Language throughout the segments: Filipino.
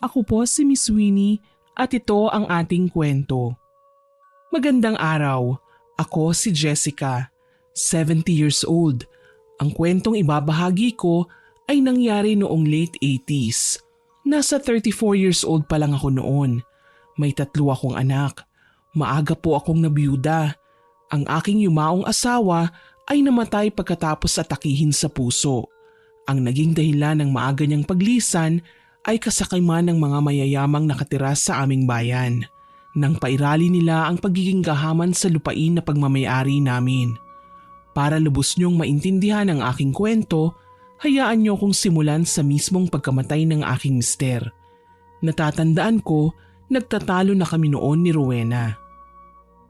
Ako po si Miss Winnie at ito ang ating kwento. Magandang araw. Ako si Jessica, 70 years old. Ang kwentong ibabahagi ko ay nangyari noong late 80s. Nasa 34 years old pa lang ako noon. May 3 akong anak. Maaga po akong nabiyuda. Ang aking yumaong asawa ay namatay pagkatapos atakihin sa puso. Ang naging dahilan ng maaga niyang paglisan ay kasakiman ng mga mayayamang nakatira sa aming bayan. Nang pairali nila ang pagiging gahaman sa lupain na pagmamayari namin. Para lubos niyong maintindihan ang aking kwento, hayaan niyo kong simulan sa mismong pagkamatay ng aking mister. Natatandaan ko, nagtatalo na kami noon ni Rowena.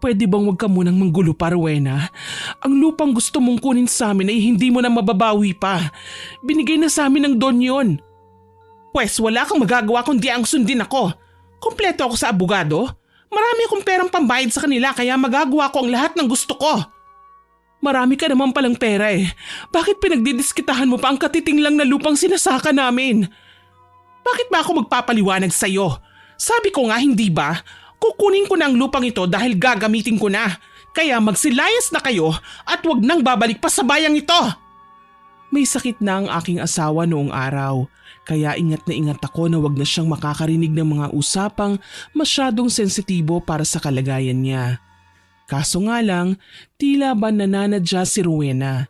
Pwede bang wag ka munang manggulo pa, Rowena? Ang lupang gusto mong kunin sa amin ay hindi mo na mababawi pa. Binigay na sa amin ng Don yon. Pwes wala kang magagawa kundi ang sundin ako. Kompleto ako sa abogado. Marami akong perang pambayad sa kanila kaya magagawa ko ang lahat ng gusto ko. Marami ka naman palang pera eh. Bakit pinagdidiskitahan mo pa ang katiting lang na lupang sinasaka namin? Bakit ba ako magpapaliwanag sa'yo? Sabi ko nga hindi ba? Kukunin ko na ang lupang ito dahil gagamitin ko na. Kaya magsilayas na kayo at wag nang babalik pa sa bayang ito. May sakit na ang aking asawa noong araw. Kaya ingat na ingat ako na wag na siyang makakarinig ng mga usapang masyadong sensitibo para sa kalagayan niya. Kaso nga lang, tila ba nananadya si Rowena.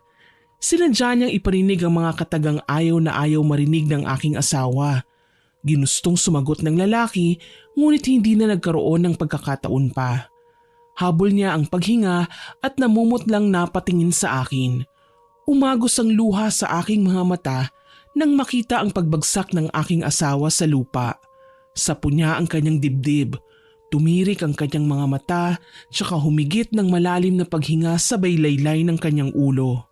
Sinadya niyang iparinig ang mga katagang ayaw na ayaw marinig ng aking asawa. Ginustong sumagot ng lalaki ngunit hindi na nagkaroon ng pagkakataon pa. Habol niya ang paghinga at namumutlang napatingin sa akin. Umagos ang luha sa aking mga mata nang makita ang pagbagsak ng aking asawa sa lupa. Sapo niya ang kanyang dibdib. Tumirik ang kanyang mga mata tsaka humigit ng malalim na paghinga sa baylaylay ng kanyang ulo.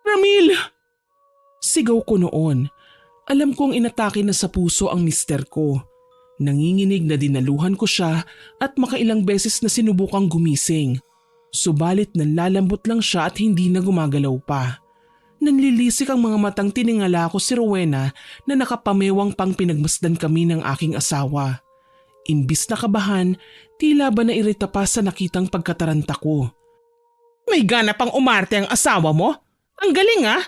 Ramil! Sigaw ko noon. Alam kong inatake na sa puso ang mister ko. Nanginginig na dinaluhan ko siya at makailang beses na sinubukang gumising. Subalit nanlalambot lang siya at hindi na gumagalaw pa. Nanlilisik ang mga matang tiningala ko si Rowena na nakapamewang pang pinagmasdan kami ng aking asawa. Imbis na kabahan, tila ba nairita pa sa nakitang pagkataranta ko. May gana pang umarte ang asawa mo? Ang galing ah!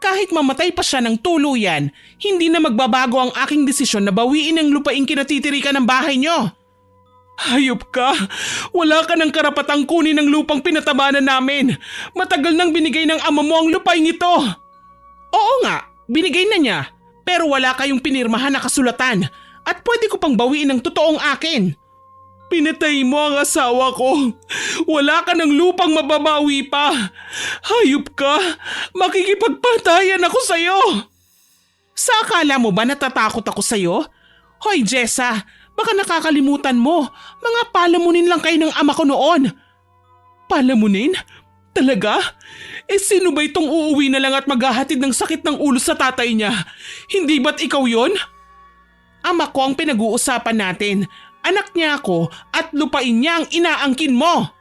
Kahit mamatay pa siya ng tuluyan, hindi na magbabago ang aking desisyon na bawiin ang lupaing kinatitirikan ng bahay niyo. Hayop ka! Wala ka ng karapatang kunin ang lupang pinatabanan namin. Matagal nang binigay ng ama mo ang lupaing ito. Oo nga, binigay na niya. Pero wala kayong pinirmahan na kasulatan at pwede ko pang bawiin ang totoong akin. Pinatay mo ang asawa ko. Wala ka ng lupang mababawi pa. Hayop ka! Makikipagpatayan ako sa'yo. Sa akala mo ba natatakot ako sa'yo? Hoy Jessa! Baka nakakalimutan mo, mga palamunin lang kayo ng ama ko noon. Palamunin? Talaga? Sino ba itong uuwi na lang at maghahatid ng sakit ng ulo sa tatay niya? Hindi ba't ikaw yon? Ama ko ang pinag-uusapan natin. Anak niya ako at lupain niya ang inaangkin mo.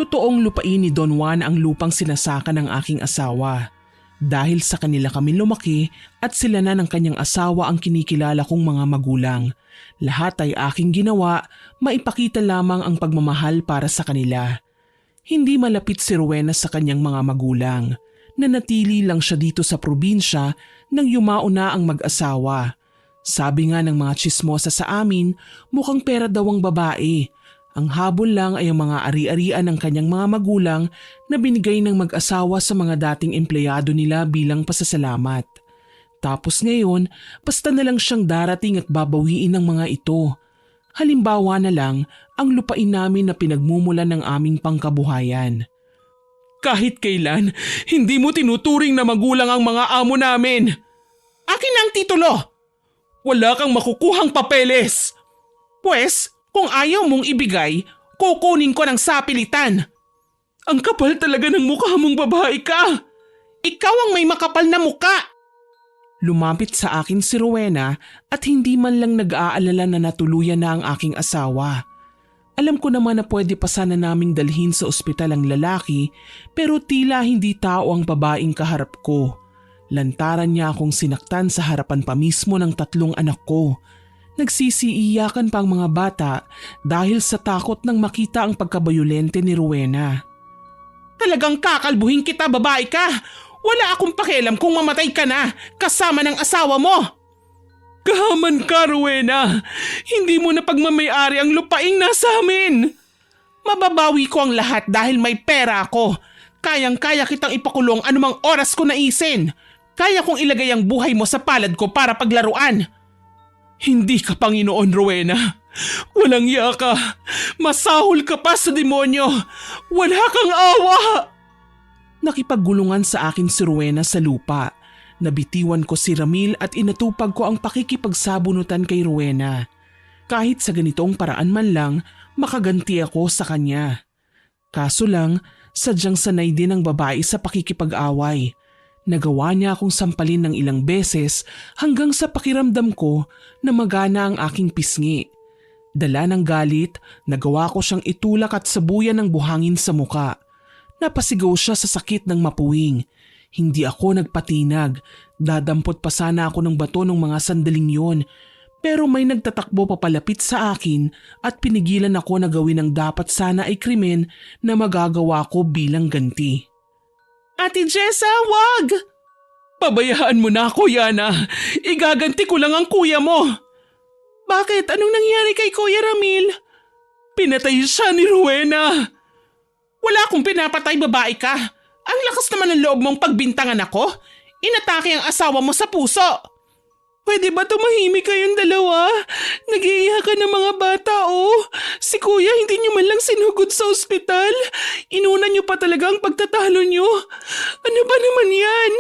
Totoong lupain ni Don Juan ang lupang sinasaka ng aking asawa. Dahil sa kanila kami lumaki at sila na ng kanyang asawa ang kinikilala kong mga magulang. Lahat ay aking ginawa, maipakita lamang ang pagmamahal para sa kanila. Hindi malapit si Rowena sa kanyang mga magulang. Nanatili lang siya dito sa probinsya nang yumao na ang mag-asawa. Sabi nga ng mga tsismosa sa amin, mukhang pera daw ang babae. Ang habol lang ay ang mga ari-arian ng kanyang mga magulang na binigay ng mag-asawa sa mga dating empleyado nila bilang pasasalamat. Tapos ngayon, basta na lang siyang darating at babawiin ng mga ito. Halimbawa na lang ang lupain namin na pinagmumulan ng aming pangkabuhayan. Kahit kailan, hindi mo tinuturing na magulang ang mga amo namin. Akin na ang titulo! Wala kang makukuhang papeles! Pwes, kung ayaw mong ibigay, kukunin ko ng sapilitan. Ang kapal talaga ng mukha mong babae ka. Ikaw ang may makapal na muka. Lumapit sa akin si Rowena at hindi man lang nag-aalala na natuluyan na ang aking asawa. Alam ko naman na pwede pa sana naming dalhin sa ospital ang lalaki pero tila hindi tao ang babaeng kaharap ko. Lantaran niya akong sinaktan sa harapan pa mismo ng 3 anak ko. Nagsisiiyakan pa ang mga bata dahil sa takot nang makita ang pagkabayolente ni Rowena. Talagang kakalbuhin kita, babae ka! Wala akong pakialam kung mamatay ka na kasama ng asawa mo! Kahaman ka, Rowena! Hindi mo na pagmamayari ang lupaing nasa amin! Mababawi ko ang lahat dahil may pera ako. Kayang-kaya kitang ipakulong anumang oras ko naisin. Kaya kong ilagay ang buhay mo sa palad ko para paglaruan. Hindi ka Panginoon, Rowena. Walang iya ka. Masahol ka pa sa demonyo. Wala kang awa. Nakipaggulungan sa akin si Rowena sa lupa. Nabitiwan ko si Ramil at inatupag ko ang pakikipagsabunutan kay Rowena. Kahit sa ganitong paraan man lang, makaganti ako sa kanya. Kaso lang, sadyang sanay din ang babae sa pakikipag-away. Nagawa niya akong sampalin ng ilang beses hanggang sa pakiramdam ko na magana ang aking pisngi. Dala ng galit, nagawa ko siyang itulak at sabuyan ng buhangin sa muka. Napasigaw siya sa sakit ng mapuwing. Hindi ako nagpatinag. Dadampot pa sana ako ng bato ng mga sandaling yon. Pero may nagtatakbo papalapit sa akin at pinigilan ako na gawin ang dapat sana ay krimen na magagawa ko bilang ganti. Ate Jessa, wag! Pabayaan mo na ako, Yana. Igaganti ko lang ang kuya mo. Bakit? Anong nangyari kay Kuya Ramil? Pinatay siya ni Rowena. Wala akong pinapatay, babae ka. Ang lakas naman ng loob mong pagbintangan ako. Inatake ang asawa mo sa puso. Pwede ba tumahimik kayong dalawa? Nag-iiyakan ng mga bata, oh. Si kuya hindi niyo man lang sinugod sa ospital. Inuna niyo pa talaga ang pagtatalo niyo. Ano ba naman yan?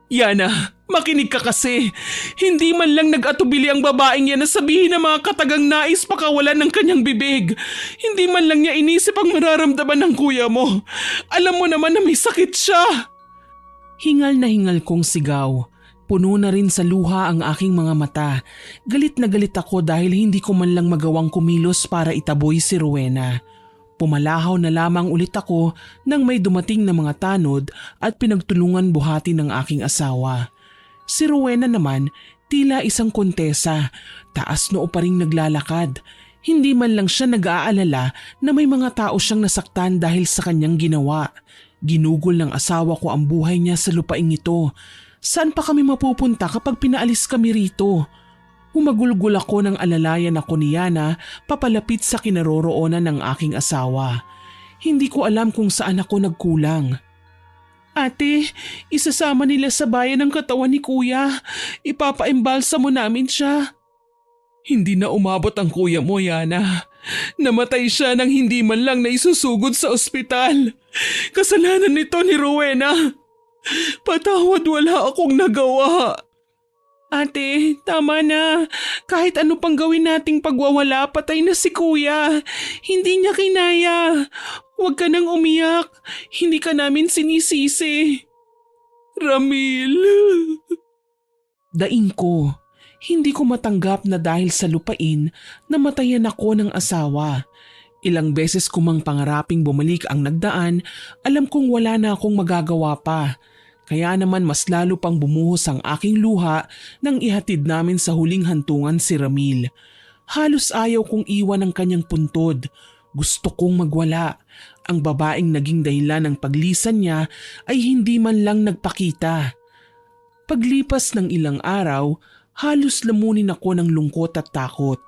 Yana, makinig ka kasi. Hindi man lang nag-atubili ang babaeng yan na sabihin ng mga katagang nais pakawalan ng kanyang bibig. Hindi man lang niya inisip ang mararamdaman ng kuya mo. Alam mo naman na may sakit siya. Hingal na hingal kong sigaw. Puno na rin sa luha ang aking mga mata. Galit na galit ako dahil hindi ko man lang magawang kumilos para itaboy si Rowena. Pumalahaw na lamang ulit ako nang may dumating na mga tanod at pinagtulungan buhati ng aking asawa. Si Rowena naman tila isang kontesa, taas noo pa ring naglalakad. Hindi man lang siya nag-aalala na may mga tao siyang nasaktan dahil sa kanyang ginawa. Ginugol ng asawa ko ang buhay niya sa lupaing ito. Saan pa kami mapupunta kapag pinaalis kami rito? Humagulgol ako ng alalayan ako ni Yana papalapit sa kinaroroonan ng aking asawa. Hindi ko alam kung saan ako nagkulang. Ate, isasama nila sa bayan ng katawan ni kuya. Ipapaimbalsa mo namin siya. Hindi na umabot ang kuya mo, Yana. Namatay siya nang hindi man lang naisusugod sa ospital. Kasalanan nito ni Rowena. Patawad, wala akong nagawa. Ate, tama na. Kahit ano pang gawin nating pagwawala, patay na si kuya. Hindi niya kinaya. Huwag ka nang umiyak. Hindi ka namin sinisisi. Ramil. Daing ko. Hindi ko matanggap na dahil sa lupain, namatayan ako ng asawa. Ilang beses ko mang pangaraping bumalik ang nagdaan, alam kong wala na akong magagawa pa. Kaya naman mas lalo pang bumuhos ang aking luha nang ihatid namin sa huling hantungan si Ramil. Halos ayaw kong iwan ang kanyang puntod. Gusto kong magwala. Ang babaeng naging dahilan ng paglisan niya ay hindi man lang nagpakita. Paglipas ng ilang araw, halos lamunin ako ng lungkot at takot.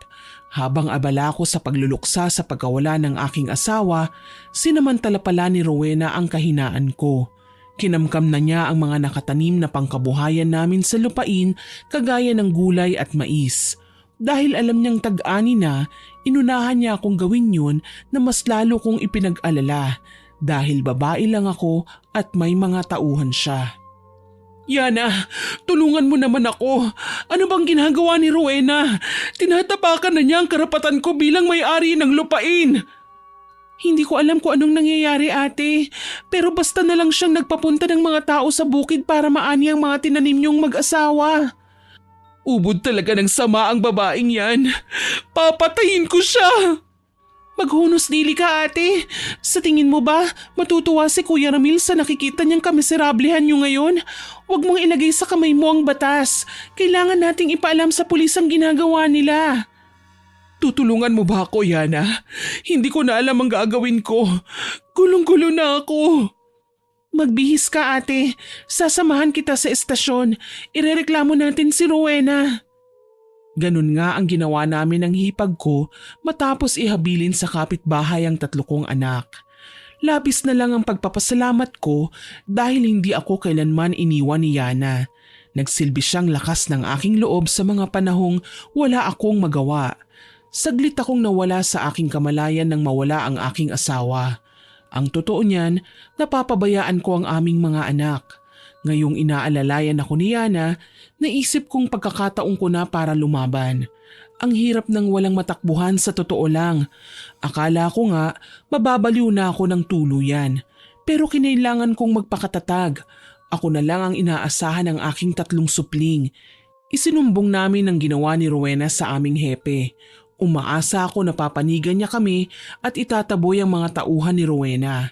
Habang abala ko sa pagluluksa sa pagkawala ng aking asawa, sinamantala pala ni Rowena ang kahinaan ko. Kinamkam na niya ang mga nakatanim na pangkabuhayan namin sa lupain kagaya ng gulay at mais. Dahil alam niyang tag-ani na, inunahan niya akong gawin yun na mas lalo kong ipinag-alala dahil babae lang ako at may mga tauhan siya. Yana, tulungan mo naman ako. Ano bang ginagawa ni Rowena? Tinatapakan na niya ang karapatan ko bilang may-ari ng lupain. Hindi ko alam kung anong nangyayari, ate. Pero basta na lang siyang nagpapunta ng mga tao sa bukid para maani ang mga tinanim niyong mag-asawa. Ubod talaga ng sama ang babaeng yan. Papatayin ko siya. Maghunos dili ka ate. Sa tingin mo ba matutuwa si Kuya Ramil sa nakikita niyang kamiserablehan niyo ngayon? Huwag mong ilagay sa kamay mo ang batas. Kailangan nating ipaalam sa pulis ang ginagawa nila. Tutulungan mo ba ako, Yana? Hindi ko na alam ang gagawin ko. Gulong-gulo na ako. Magbihis ka ate. Sasamahan kita sa estasyon. Irereklamo natin si Rowena. Ganun nga ang ginawa namin ng hipag ko matapos ihabilin sa kapitbahay ang 3 kong anak. Labis na lang ang pagpapasalamat ko dahil hindi ako kailanman iniwan ni Yana. Nagsilbi siyang lakas ng aking loob sa mga panahong wala akong magawa. Saglit akong nawala sa aking kamalayan nang mawala ang aking asawa. Ang totoo niyan, napapabayaan ko ang aming mga anak. Ngayong inaalalayan ako ni Yana, naisip kong pagkakataon ko na para lumaban. Ang hirap ng walang matakbuhan sa totoo lang. Akala ko nga mababaliw na ako ng tuluyan. Pero kinailangan kong magpakatatag. Ako na lang ang inaasahan ng aking 3 supling. Isinumbong namin ang ginawa ni Rowena sa aming hepe. Umaasa ako na papanigan niya kami at itataboy ang mga tauhan ni Rowena.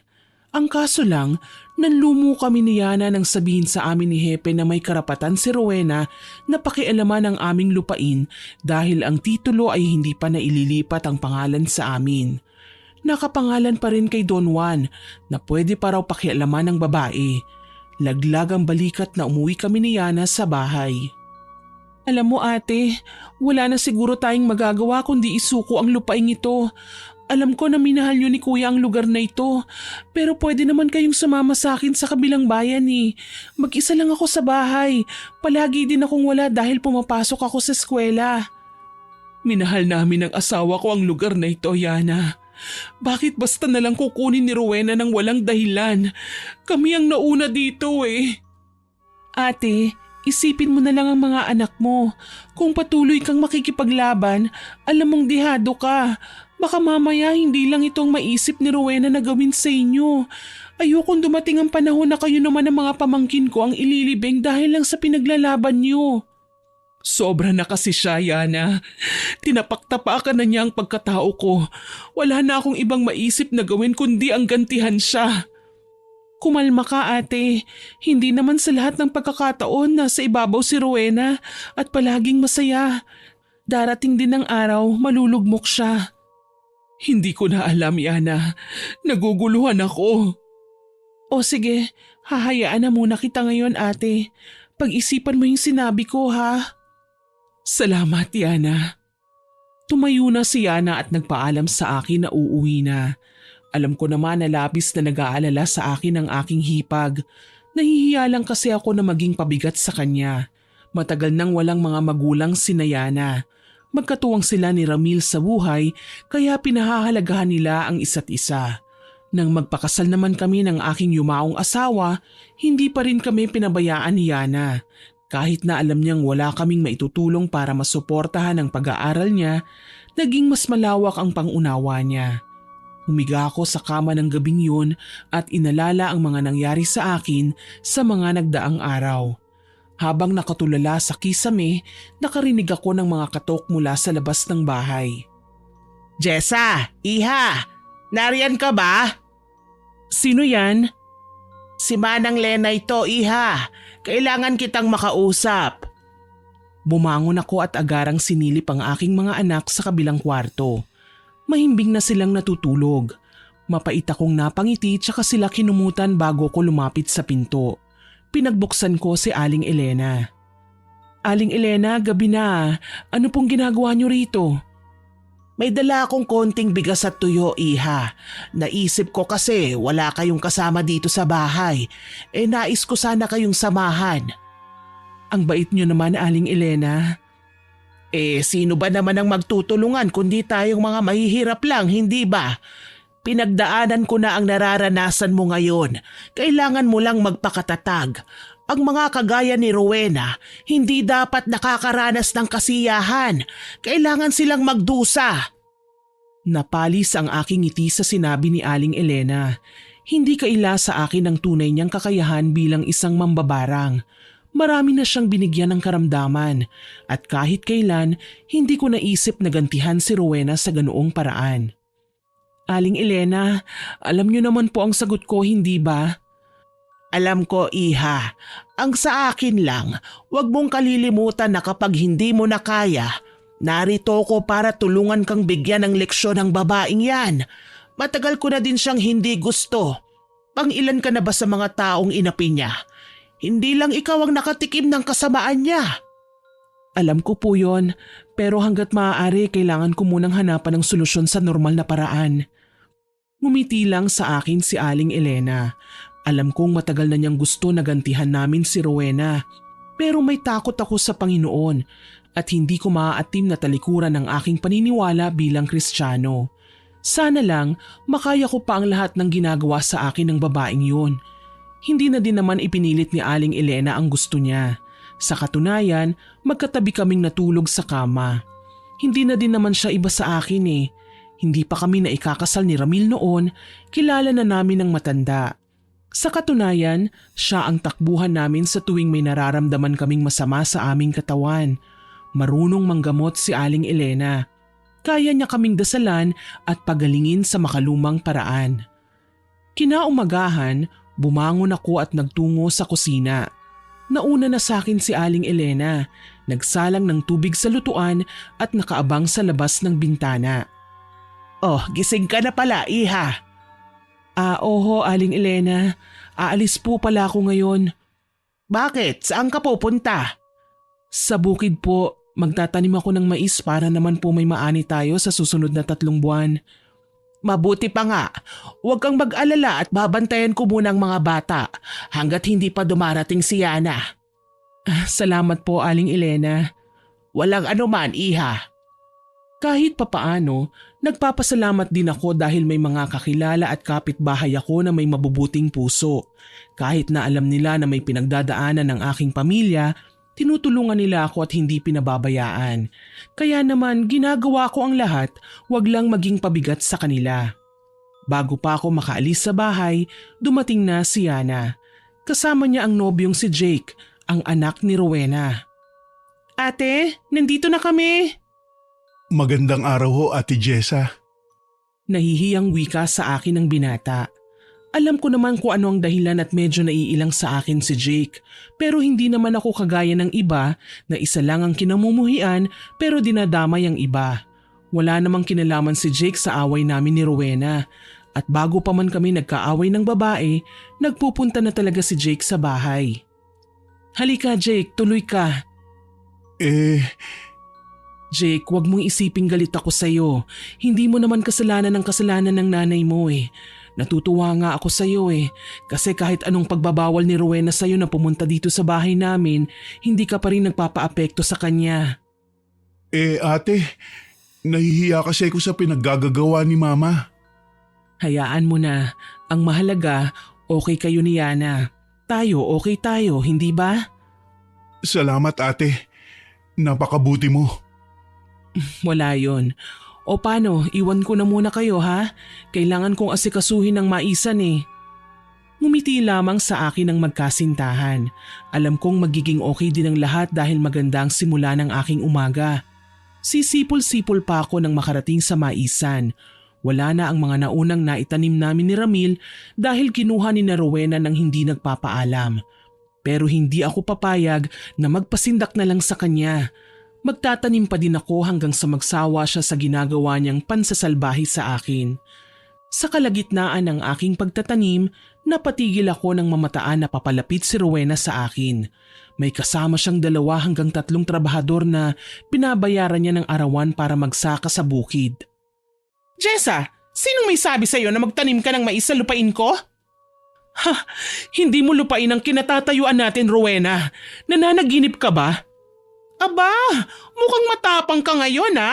Ang kaso lang, nanlumo kami ni Yana nang sabihin sa amin ni Hepe na may karapatan si Rowena na pakialaman ang aming lupain dahil ang titulo ay hindi pa naililipat ang pangalan sa amin. Nakapangalan pa rin kay Don Juan na pwede pa raw pakialaman ng babae. Laglag ang balikat na umuwi kami ni Yana sa bahay. Alam mo ate, wala na siguro tayong magagawa kundi isuko ang lupaing ito. Alam ko na minahal niyo ni Kuya ang lugar na ito, pero pwede naman kayong sumama sa akin sa kabilang bayan eh. Mag-isa lang ako sa bahay. Palagi din akong wala dahil pumapasok ako sa eskwela. Minahal namin ng asawa ko ang lugar na ito, Yana. Bakit basta na lang kukunin ni Rowena ng walang dahilan? Kami ang nauna dito eh. Ate, isipin mo na lang ang mga anak mo. Kung patuloy kang makikipaglaban, alam mong dihado ka. Baka mamaya hindi lang itong maisip ni Rowena na gawin sa inyo. Ayokong dumating ang panahon na kayo naman ang mga pamangkin ko ang ililibing dahil lang sa pinaglalaban niyo. Sobra na kasi siya, Yana. Tinapaktapakan na niya ang pagkatao ko. Wala na akong ibang maisip na gawin kundi ang gantihan siya. Kumalma ka ate. Hindi naman sa lahat ng pagkakataon na sa ibabaw si Rowena at palaging masaya. Darating din ang araw, malulugmok siya. Hindi ko na alam, Yana. Naguguluhan ako. O sige, hahayaan na muna kita ngayon ate. Pag-isipan mo yung sinabi ko ha. Salamat, Yana. Tumayo na si Yana at nagpaalam sa akin na uuwi na. Alam ko naman na labis na nag-aalala sa akin ang aking hipag. Nahihiya lang kasi ako na maging pabigat sa kanya. Matagal nang walang mga magulang si Yana. Magkatuwang sila ni Ramil sa buhay kaya pinahahalagahan nila ang isa't isa. Nang magpakasal naman kami ng aking yumaong asawa, hindi pa rin kami pinabayaan ni Yana. Kahit na alam niyang wala kaming maitutulong para masuportahan ang pag-aaral niya, naging mas malawak ang pangunawa niya. Humiga ako sa kama ng gabing yun at inalala ang mga nangyari sa akin sa mga nagdaang araw. Habang nakatulala sa kisame, nakarinig ako ng mga katok mula sa labas ng bahay. Jessa! Iha! Nariyan ka ba? Sino yan? Si Manang Lena ito, Iha. Kailangan kitang makausap. Bumangon ako at agarang sinilip ang aking mga anak sa kabilang kwarto. Mahimbing na silang natutulog. Mapait akong napangiti tsaka sila kinumutan bago ko lumapit sa pinto. Pinagbuksan ko si Aling Elena. Aling Elena, gabi na. Ano pong ginagawa niyo rito? May dala akong konting bigas at tuyo, Iha. Naisip ko kasi wala kayong kasama dito sa bahay. Nais ko sana kayong samahan. Ang bait niyo naman, Aling Elena. Sino ba naman ang magtutulungan kundi tayong mga mahihirap lang, hindi ba? Pinagdaanan ko na ang nararanasan mo ngayon. Kailangan mo lang magpakatatag. Ang mga kagaya ni Rowena, hindi dapat nakakaranas ng kasiyahan. Kailangan silang magdusa. Napalis ang aking ngiti sa sinabi ni Aling Elena. Hindi kaila sa akin ang tunay niyang kakayahan bilang isang mambabarang. Marami na siyang binigyan ng karamdaman at kahit kailan hindi ko naisip na gantihan si Rowena sa ganoong paraan. Aling Elena, alam niyo naman po ang sagot ko, hindi ba? Alam ko, iha. Ang sa akin lang, huwag mong kalilimutan na kapag hindi mo na kaya, narito ko para tulungan kang bigyan ng leksyon ng babaeng yan. Matagal ko na din siyang hindi gusto. Pang-ilan ka na ba sa mga taong inapi niya? Hindi lang ikaw ang nakatikim ng kasamaan niya. Alam ko po yon, pero hanggat maaari kailangan ko munang hanapan ng solusyon sa normal na paraan. Ngumiti lang sa akin si Aling Elena. Alam kong matagal na niyang gusto na gantihan namin si Rowena. Pero may takot ako sa Panginoon at hindi ko maaatim na talikuran ang aking paniniwala bilang Kristiyano. Sana lang makaya ko pa ang lahat ng ginagawa sa akin ng babaeng yun. Hindi na din naman ipinilit ni Aling Elena ang gusto niya. Sa katunayan, magkatabi kaming natulog sa kama. Hindi na din naman siya iba sa akin eh. Hindi pa kami na ikakasal ni Ramil noon, kilala na namin ng matanda. Sa katunayan, siya ang takbuhan namin sa tuwing may nararamdaman kaming masama sa aming katawan. Marunong manggamot si Aling Elena. Kaya niya kaming dasalan at pagalingin sa makalumang paraan. Kinaumagahan, bumangon ako at nagtungo sa kusina. Nauna na sa akin si Aling Elena, nagsalang ng tubig sa lutuan at nakaabang sa labas ng bintana. Oh, gising ka na pala, iha. Oho, Aling Elena. Aalis po pala ako ngayon. Bakit? Saan ka pupunta? Sa bukid po, magtatanim ako ng mais para naman po may maani tayo sa susunod na 3 buwan. Mabuti pa nga. Huwag kang mag-alala at babantayan ko muna ang mga bata hanggat hindi pa dumarating si Yana. Salamat po, Aling Elena. Walang anuman, iha. Kahit papaano, nagpapasalamat din ako dahil may mga kakilala at kapitbahay ako na may mabubuting puso. Kahit na alam nila na may pinagdadaanan ng aking pamilya, tinutulungan nila ako at hindi pinababayaan. Kaya naman ginagawa ko ang lahat, wag lang maging pabigat sa kanila. Bago pa ako makaalis sa bahay, dumating na si Yana. Kasama niya ang nobyong si Jake, ang anak ni Rowena. Ate, nandito na kami! Magandang araw ho, Ate Jessa. Nahihiyang wika sa akin ng binata. Alam ko naman kung ano ang dahilan at medyo naiilang sa akin si Jake. Pero hindi naman ako kagaya ng iba na isa lang ang kinamumuhian pero dinadamay ang iba. Wala namang kinalaman si Jake sa away namin ni Rowena. At bago pa man kami nagkaaway ng babae, nagpupunta na talaga si Jake sa bahay. Halika Jake, tuloy ka. Jake, wag mong isiping galit ako sa'yo. Hindi mo naman kasalanan ng kasalanan ng nanay mo eh. Natutuwa nga ako sa'yo eh. Kasi kahit anong pagbabawal ni Rowena sa'yo na pumunta dito sa bahay namin, hindi ka pa rin nagpapaapekto sa kanya. Ate, nahihiya kasi ako sa pinaggagawa ni Mama. Hayaan mo na. Ang mahalaga, okay kayo ni Yana. Tayo, okay tayo, hindi ba? Salamat ate. Napakabuti mo. Wala yon. O paano, iwan ko na muna kayo ha? Kailangan kong asikasuhin ng maisan eh. Ngumiti lamang sa akin ang magkasintahan. Alam kong magiging okay din ang lahat dahil maganda ang simula ng aking umaga. Sisipol-sipol pa ako nang makarating sa maisan. Wala na ang mga naunang naitanim namin ni Ramil dahil kinuha ni na Rowena nang hindi nagpapaalam. Pero hindi ako papayag na magpasindak na lang sa kanya. Magtatanim pa din ako hanggang sa magsawa siya sa ginagawa niyang pansasalbahi sa akin. Sa kalagitnaan ng aking pagtatanim, napatigil ako nang mamataan na papalapit si Rowena sa akin. May kasama siyang 2 hanggang 3 trabahador na binabayaran niya ng arawan para magsaka sa bukid. Jessa, sinong may sabi sa'yo na magtanim ka ng mais sa lupain ko? Ha, hindi mo lupain ang kinatatayuan natin, Rowena. Nananaginip ka ba? Aba, mukhang matapang ka ngayon ha?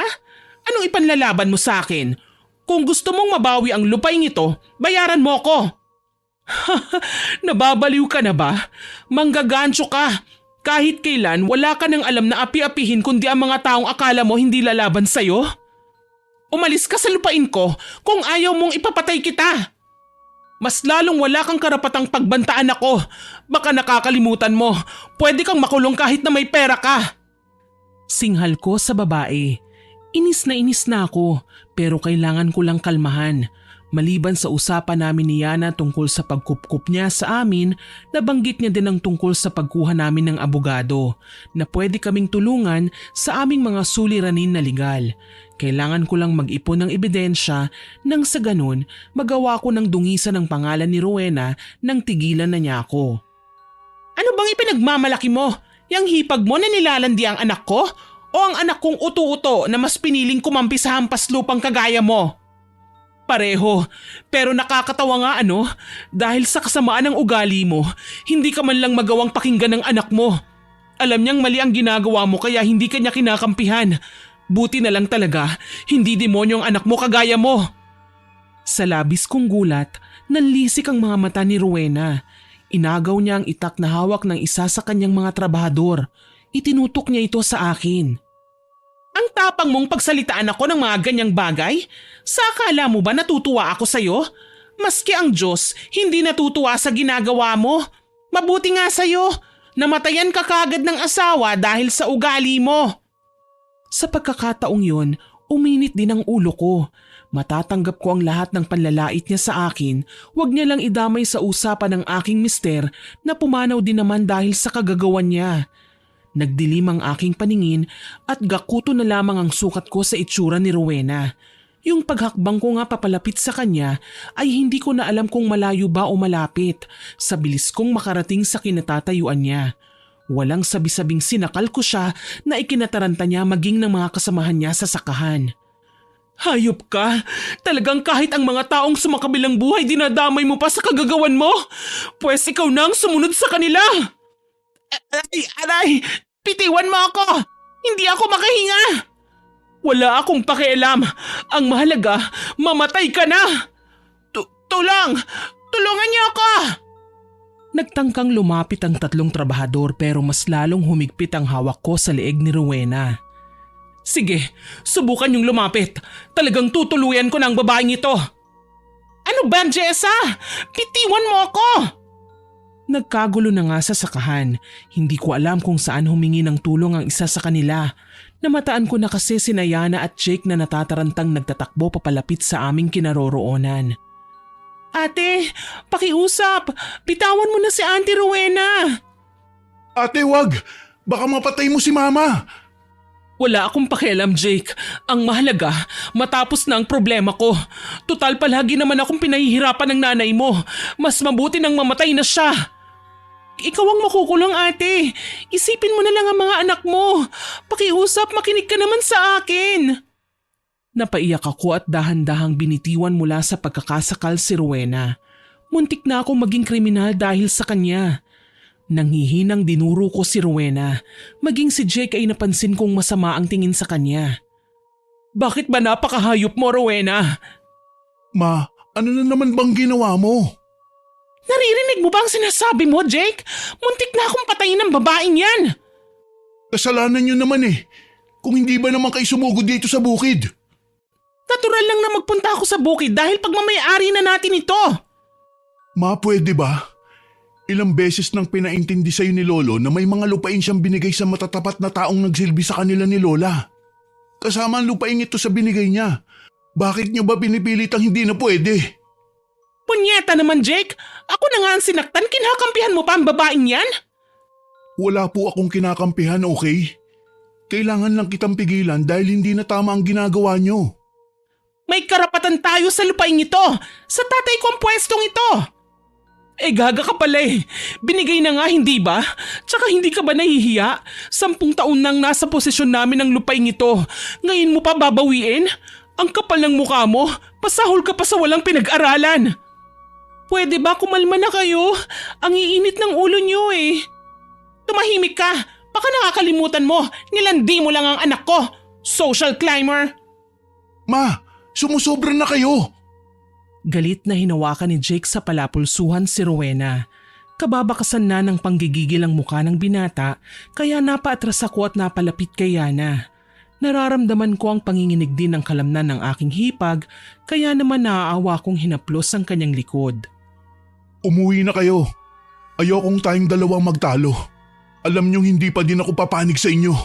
Anong ipanlalaban mo sa akin? Kung gusto mong mabawi ang lupaing ito, bayaran mo ko. Nababaliw ka na ba? Manggagancho ka. Kahit kailan wala ka nang alam na api-apihin kundi ang mga taong akala mo hindi lalaban sa'yo? Umalis ka sa lupain ko kung ayaw mong ipapatay kita. Mas lalong wala kang karapatang pagbantaan ako. Baka nakakalimutan mo, pwede kang makulong kahit na may pera ka. Singhal ko sa babae. Inis na ako pero kailangan ko lang kalmahan. Maliban sa usapan namin ni Yana tungkol sa pagkupkup niya sa amin, nabanggit niya din ang tungkol sa pagkuha namin ng abogado na pwede kaming tulungan sa aming mga suliranin na legal. Kailangan ko lang mag-ipon ng ebidensya nang sa ganun magawa ko ng dungisan ng pangalan ni Rowena nang tigilan na niya ako. Ano bang ipinagmamalaki mo? Yang hipag mo na nilalandi ang anak ko? O ang anak kong uto-uto na mas piniling kumampi sa hampas lupang kagaya mo? Pareho, pero nakakatawa nga dahil sa kasamaan ng ugali mo, hindi ka man lang magawang pakinggan ng anak mo. Alam niyang mali ang ginagawa mo kaya hindi ka niya kinakampihan. Buti na lang talaga, hindi demonyo ang anak mo kagaya mo. Sa labis kong gulat, nanlisik ang mga mata ni Rowena. Inagaw niya ang itak na hawak ng isa sa kanyang mga trabahador. Itinutok niya ito sa akin. Ang tapang mong pagsalitaan ako ng mga ganyang bagay? Sa akala mo ba natutuwa ako sa'yo? Maski ang Diyos, hindi natutuwa sa ginagawa mo. Mabuti nga sa'yo, namatayan ka kagad ng asawa dahil sa ugali mo. Sa pagkakataong yun, uminit din ang ulo ko. Matatanggap ko ang lahat ng panlalait niya sa akin, wag niya lang idamay sa usapan ng aking mister na pumanaw din naman dahil sa kagagawan niya. Nagdilim ang aking paningin at gakuto na lamang ang sukat ko sa itsura ni Rowena. Yung paghakbang ko nga papalapit sa kanya ay hindi ko na alam kung malayo ba o malapit sa bilis kong makarating sa kinatatayuan niya. Walang sabi-sabing sinakal ko siya na ikinataranta niya maging ng mga kasamahan niya sa sakahan. Hayop ka! Talagang kahit ang mga taong sumakabilang buhay dinadamay mo pa sa kagagawan mo? Pwes ikaw na ang sumunod sa kanila! Aray! Pitiwan mo ako! Hindi ako makahinga! Wala akong pakialam. Ang mahalaga, mamatay ka na! Tulungan niyo ako! Nagtangkang lumapit ang tatlong trabahador pero mas lalong humigpit ang hawak ko sa leeg ni Rowena. Sige, subukan yung lumapit. Talagang tutuluyan ko ng babaeng ito. Ano ba, Jessa? Pitiwan mo ako! Nagkagulo na nga sa sakahan. Hindi ko alam kung saan humingi ng tulong ang isa sa kanila. Namataan ko na kasi sina Yana at Jake na natatarantang nagtatakbo papalapit sa aming kinaroroonan. Ate, pakiusap! Bitawan mo na si Auntie Rowena! Ate, wag! Baka mapatay mo si Mama! Wala akong pakialam, Jake. Ang mahalaga, matapos na ang problema ko. Tutal palagi naman akong pinahihirapan ng nanay mo. Mas mabuti nang mamatay na siya. Ikaw ang makukulong, ate. Isipin mo na lang ang mga anak mo. Pakiusap, makinig ka naman sa akin. Napaiyak ako at dahan-dahang binitiwan mula sa pagkakasakal si Rowena. Muntik na akong maging kriminal dahil sa kanya. Nanghihinang dinuro ko si Rowena. Maging si Jake ay napansin kong masama ang tingin sa kanya. Bakit ba napakahayop mo, Rowena? Ma, ano na naman bang ginawa mo? Naririnig mo ba ang sinasabi mo, Jake? Muntik na akong patayin ng babaeng yan. Kasalanan niyo naman eh. Kung hindi ba naman kayo sumugod dito sa bukid? Natural lang na magpunta ako sa bukid dahil pagmamayari na natin ito. Ma, pwede ba? Ilang beses nang pinaintindi sa'yo ni Lolo na may mga lupain siyang binigay sa matatapat na taong nagsilbi sa kanila ni Lola. Kasama ang lupain ito sa binigay niya. Bakit niyo ba pinipilit ang hindi na pwede? Punyeta naman, Jake. Ako na nga ang sinaktan, kinakampihan mo pa ang babaeng yan? Wala po akong kinakampihan, okay? Kailangan lang kitang pigilan dahil hindi na tama ang ginagawa niyo. May karapatan tayo sa lupain ito. Sa tatay ko ang pwestong ito. Gaga ka pala eh. Binigay na nga, hindi ba? Tsaka hindi ka ba nahihiya? 10 taon nang nasa posisyon namin ang lupain ito. Ngayon mo pa babawiin? Ang kapal ng mukha mo. Pasahol ka pa sa walang pinag-aralan. Pwede ba kumalma na kayo? Ang iinit ng ulo niyo eh. Tumahimik ka. Baka nakakalimutan mo. Nilandi mo lang ang anak ko. Social climber. Ma, sumusobra na kayo. Galit na hinawakan ni Jake sa palapulsuhan si Rowena. Kababakasan na ng panggigigil ang mukha ng binata kaya napaatras ako at napalapit kay Yana. Nararamdaman ko ang panginginig din ng kalamnan ng aking hipag kaya naman naaawa kong hinaplos ang kanyang likod. Umuwi na kayo. Ayokong tayong dalawang magtalo. Alam niyong hindi pa din ako papanig sa inyo.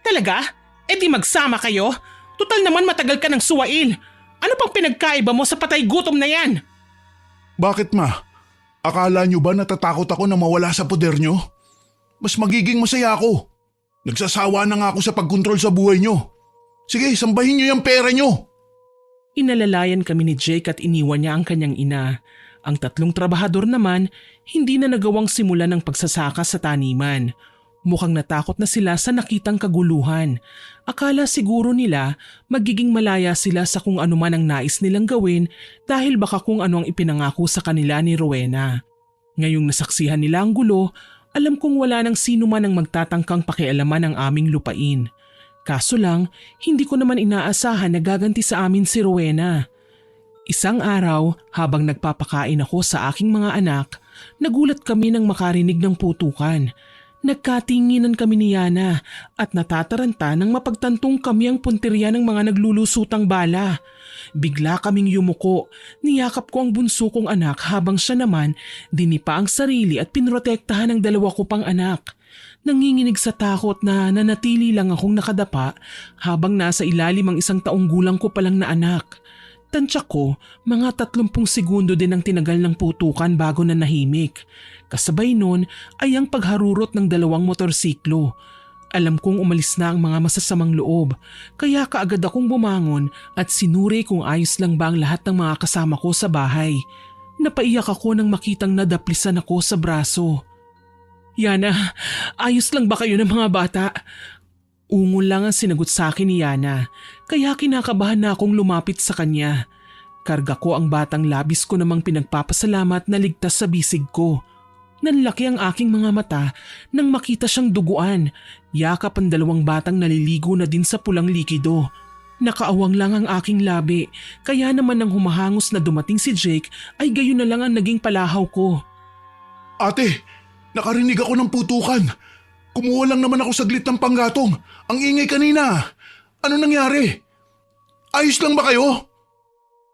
Talaga? Di magsama kayo? Tutal naman matagal ka ng suwail. Ano pang pinagkaiba mo sa patay gutom na yan? Bakit ma? Akala nyo ba natatakot ako na mawala sa poder nyo? Mas magiging masaya ako. Nagsasawa na nga ako sa pagkontrol sa buhay nyo. Sige, sambahin nyo yung pera nyo. Inalalayan kami ni Jake at iniwan niya ang kanyang ina. Ang 3 trabahador naman, hindi na nagawang simulan ng pagsasaka sa taniman. Mukhang natakot na sila sa nakitang kaguluhan. Akala siguro nila magiging malaya sila sa kung ano man ang nais nilang gawin dahil baka kung ano ang ipinangako sa kanila ni Rowena. Ngayong nasaksihan nila ang gulo, alam kong wala nang sino man ang magtatangkang pakialaman ang aming lupain. Kaso lang, hindi ko naman inaasahan na gaganti sa amin si Rowena. Isang araw, habang nagpapakain ako sa aking mga anak, nagulat kami nang makarinig ng putukan. Nagkatinginan kami ni Yana at natataranta nang mapagtantong kami ang punteriya ng mga naglulusutang bala. Bigla kaming yumuko, niyakap ko ang bunso kong anak habang siya naman dinipa ang sarili at pinrotektahan ng 2 ko pang anak. Nanginginig sa takot na nanatili lang akong nakadapa habang nasa ilalim ang 1 taong gulang ko palang na anak. Tansya ko, mga 30 segundo din ang tinagal ng putukan bago na nahimik. Kasabay nun ay ang pagharurot ng 2 motorsiklo. Alam kong umalis na ang mga masasamang loob, kaya kaagad akong bumangon at sinuri kung ayos lang ba ang lahat ng mga kasama ko sa bahay. Napaiyak ako nang makitang nadaplisan ako sa braso. Yana, ayos lang ba kayo ng mga bata? Ungol lang ang sinagot sa akin ni Yana, kaya kinakabahan na akong lumapit sa kanya. Karga ko ang batang labis ko namang pinagpapasalamat na ligtas sa bisig ko. Nanlaki ang aking mga mata nang makita siyang duguan. Yakap ang 2 batang naliligo na din sa pulang likido. Nakaawang lang ang aking labi, kaya naman nang humahangos na dumating si Jake ay gayon na lang ang naging palahaw ko. Ate, nakarinig ako ng putukan. Kumuha lang naman ako saglit ng panggatong. Ang ingay kanina. Ano nangyari? Ayos lang ba kayo?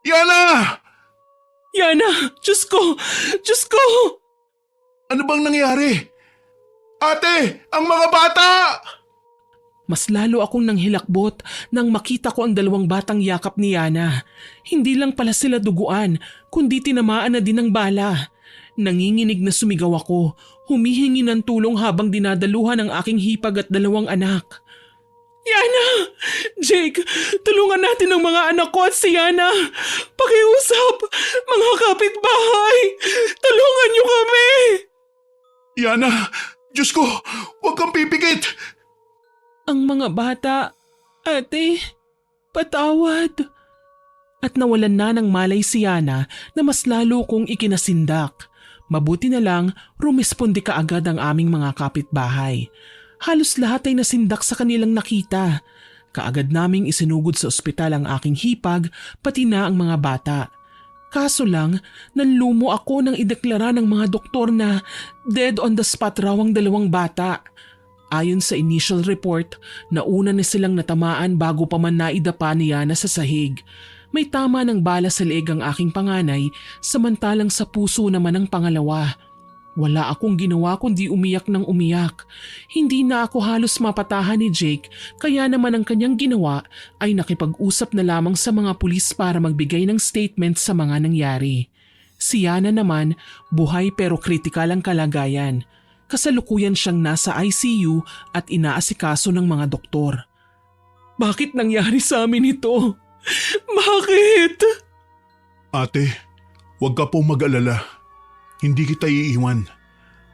Yana! Yana! Diyos ko! Diyos ko! Ano bang nangyari? Ate! Ang mga bata! Mas lalo akong nanghilakbot nang makita ko ang 2 batang yakap ni Yana. Hindi lang pala sila duguan, kundi tinamaan na din ng bala. Nanginginig na sumigaw ako, humihingi ng tulong habang dinadaluhan ang aking hipag at 2 anak. Yana! Jake, tulungan natin ang mga anak ko at si Yana. Pakiusap, mga kapitbahay, tulungan niyo kami! Yana! Diyos ko! Huwag kang pipikit! Ang mga bata, ate, patawad. At nawalan na ng malay si Yana na mas lalo kong ikinasindak. Mabuti na lang rumisponde kaagad ang aming mga kapitbahay. Halos lahat ay nasindak sa kanilang nakita. Kaagad naming isinugod sa ospital ang aking hipag pati na ang mga bata. Kaso lang, nanlumo ako nang ideklara ng mga doktor na dead on the spot raw ang 2 bata. Ayon sa initial report, nauna na silang natamaan bago pa man naidapa ni Yana sa sahig. May tama ng bala sa leeg ang aking panganay, samantalang sa puso naman ang pangalawa. Wala akong ginawa kundi umiyak ng umiyak. Hindi na ako halos mapatahan ni Jake, kaya naman ang kanyang ginawa ay nakipag-usap na lamang sa mga pulis para magbigay ng statement sa mga nangyari. Si Yana naman, buhay pero kritikal ang kalagayan. Kasalukuyan siyang nasa ICU at inaasikaso ng mga doktor. Bakit nangyari sa amin ito? Bakit? Ate, huwag ka pong mag-alala. Hindi kita iiwan.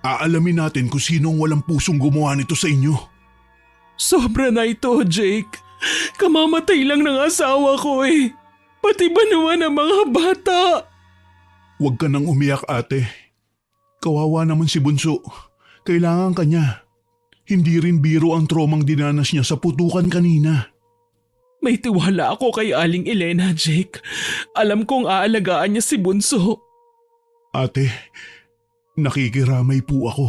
Aalamin natin kung sino ang walang pusong gumawa nito sa inyo. Sobra na ito, Jake. Kamamatay lang ng asawa ko eh. Pati ba naman ang mga bata? Huwag ka nang umiyak, ate. Kawawa naman si Bunso. Kailangan ka niya. Hindi rin biro ang tromang dinanas niya sa putukan kanina. May tiwala ako kay Aling Elena, Jake. Alam kong aalagaan niya si Bunso. Ate, nakikiramay po ako.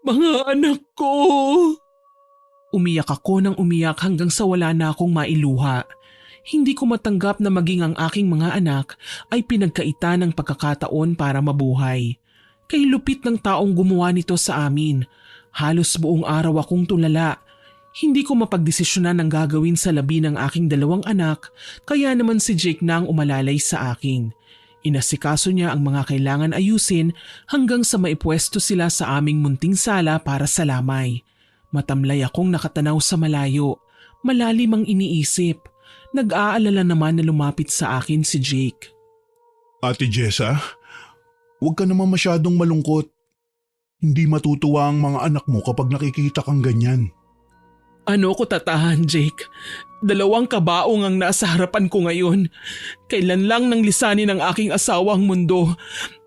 Mga anak ko! Umiyak ako nang umiyak hanggang sa wala na akong mailuha. Hindi ko matanggap na maging ang aking mga anak ay pinagkaita ng pagkakataon para mabuhay. Kay lupit ng taong gumawa nito sa amin. Halos buong araw akong tulala. Hindi ko mapagdesisyonan ang gagawin sa labi ng aking 2 anak, kaya naman si Jake na ang umalalay sa akin. Inasikaso niya ang mga kailangan ayusin hanggang sa maipwesto sila sa aming munting sala para sa lamay. Matamlay akong nakatanaw sa malayo, malalim ang iniisip. Nag-aalala naman na lumapit sa akin si Jake. Ate Jessa, huwag ka naman masyadong malungkot. Hindi matutuwa ang mga anak mo kapag nakikita kang ganyan. Ano ko tatahan, Jake? 2 kabaong ang nasa harapan ko ngayon. Kailan lang nang lisanin ng aking asawa ang mundo?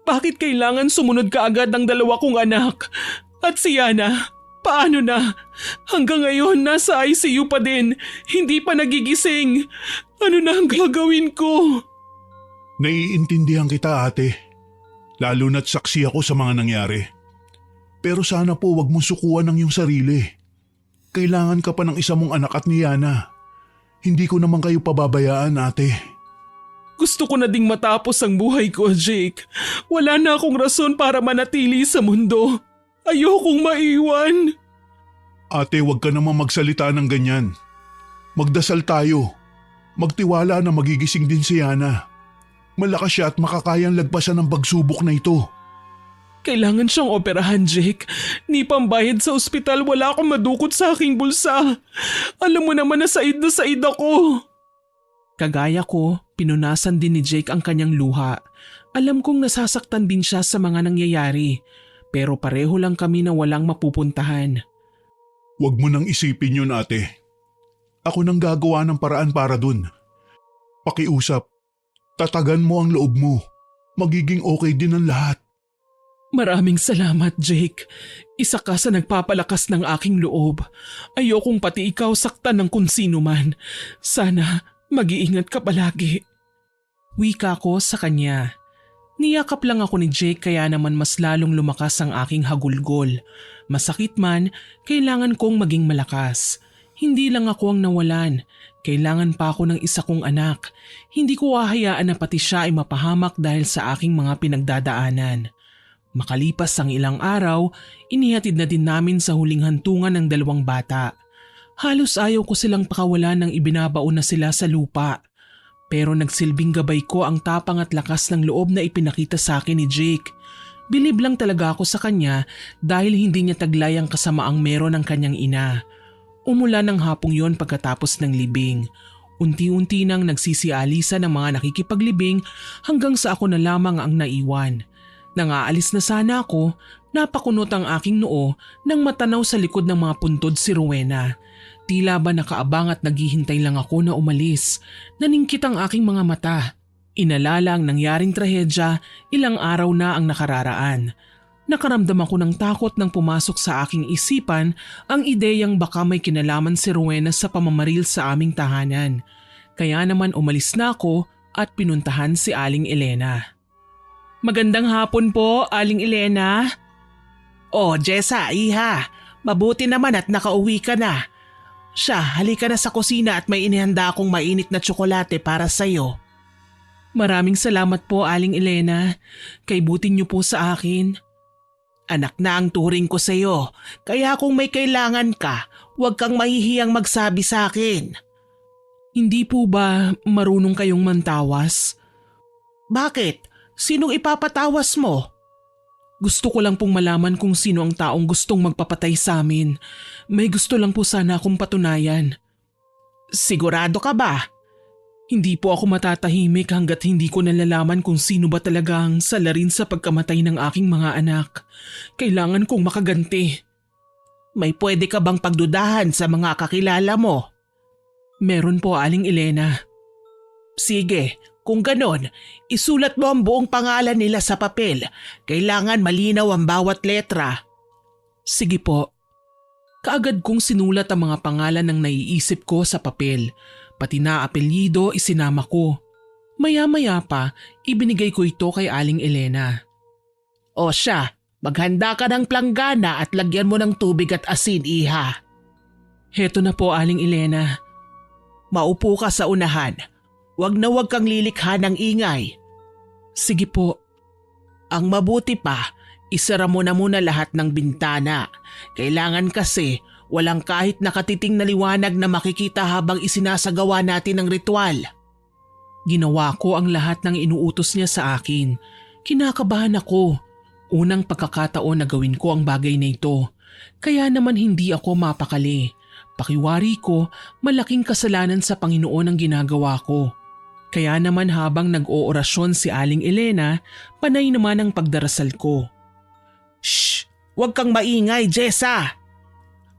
Bakit kailangan sumunod ka agad ng 2 kong anak? At si Yana, paano na? Hanggang ngayon nasa ICU pa din, hindi pa nagigising. Ano na ang gagawin ko? Naiintindihan kita, ate. Lalo na't saksi ako sa mga nangyari. Pero sana po wag mong sukuan ang iyong sarili. Kailangan ka pa ng isa mong anak at ni Yana. Hindi ko naman kayo pababayaan, ate. Gusto ko na ding matapos ang buhay ko, Jake. Wala na akong rason para manatili sa mundo. Ayokong maiwan. Ate, wag ka naman magsalita ng ganyan. Magdasal tayo. Magtiwala na magigising din si Yana. Malakas siya at makakayang lagpasan ng pagsubok na ito. Kailangan siyang operahan, Jake. Ni pambayad sa ospital, wala akong madukot sa aking bulsa. Alam mo naman na said ako. Kagaya ko, pinunasan din ni Jake ang kanyang luha. Alam kong nasasaktan din siya sa mga nangyayari. Pero pareho lang kami na walang mapupuntahan. Huwag mo nang isipin yun, ate. Ako nang gagawa ng paraan para dun. Pakiusap. Tatagan mo ang loob mo. Magiging okay din ang lahat. Maraming salamat, Jake. Isa ka sa nagpapalakas ng aking loob. Ayokong pati ikaw saktan ng kung sino man. Sana mag-iingat ka palagi. Wika ko sa kanya. Niyakap lang ako ni Jake kaya naman mas lalong lumakas ang aking hagulgol. Masakit man, kailangan kong maging malakas. Hindi lang ako ang nawalan. Kailangan pa ako ng isa kong anak. Hindi ko hahayaan na pati siya ay mapahamak dahil sa aking mga pinagdadaanan. Makalipas ang ilang araw, inihatid na din namin sa huling hantungan ng 2 bata. Halos ayaw ko silang pakawalan nang ibinabaon na sila sa lupa. Pero nagsilbing gabay ko ang tapang at lakas ng loob na ipinakita sa akin ni Jake. Bilib lang talaga ako sa kanya dahil hindi niya taglay ang kasamaang meron ng kanyang ina. Umulan ng hapong yon pagkatapos ng libing. Unti-unti nang nagsisialisa ng mga nakikipaglibing hanggang sa ako na lamang ang naiwan. Nang aalis na sana ako, napakunot ang aking noo nang matanaw sa likod ng mga puntod si Rowena. Tila ba nakaabang at naghihintay lang ako na umalis. Naningkit ang aking mga mata. Inalala ang nangyaring trahedya, ilang araw na ang nakararaan. Nakaramdam ako ng takot nang pumasok sa aking isipan ang ideyang baka may kinalaman si Rowena sa pamamaril sa aming tahanan. Kaya naman umalis na ako at pinuntahan si Aling Elena. Magandang hapon po, Aling Elena. Oh, Jessa, iha. Mabuti naman at nakauwi ka na. Siya, halika na sa kusina at may inihanda akong mainit na tsokolate para sa'yo. Maraming salamat po, Aling Elena. Kay buti niyo po sa akin. Anak na ang turing ko sa'yo, kaya kung may kailangan ka, huwag kang mahihiyang magsabi sa akin. Hindi po ba marunong kayong mantawas? Bakit? Sinong ipapatawas mo? Gusto ko lang pong malaman kung sino ang taong gustong magpapatay sa amin. May gusto lang po sana akong patunayan. Sigurado ka ba? Hindi po ako matatahimik hanggat hindi ko nalalaman kung sino ba talagang salarin sa pagkamatay ng aking mga anak. Kailangan kong makaganti. May pwede ka bang pagdudahan sa mga kakilala mo? Meron po, Aling Elena. Sige, kung ganon, isulat mo ang buong pangalan nila sa papel. Kailangan malinaw ang bawat letra. Sige po. Kaagad kong sinulat ang mga pangalan ng naiisip ko sa papel. Pati na apelyido isinama ko. Maya-maya pa, ibinigay ko ito kay Aling Elena. O siya, maghanda ka ng planggana at lagyan mo ng tubig at asin, iha. Heto na po, Aling Elena. Maupo ka sa unahan. Huwag na huwag kang lilikha ng ingay. Sige po. Ang mabuti pa, isara mo na muna lahat ng bintana. Kailangan kasi Walang kahit nakatiting na liwanag na makikita habang isinasagawa natin ang ritual. Ginawa ko ang lahat ng inuutos niya sa akin. Kinakabahan ako. Unang pagkakataon na gawin ko ang bagay na ito. Kaya naman hindi ako mapakali. Pakiwari ko, malaking kasalanan sa Panginoon ang ginagawa ko. Kaya naman habang nag-oorasyon si Aling Elena, panay naman ang pagdarasal ko. Shh! Huwag kang maingay, Jessa!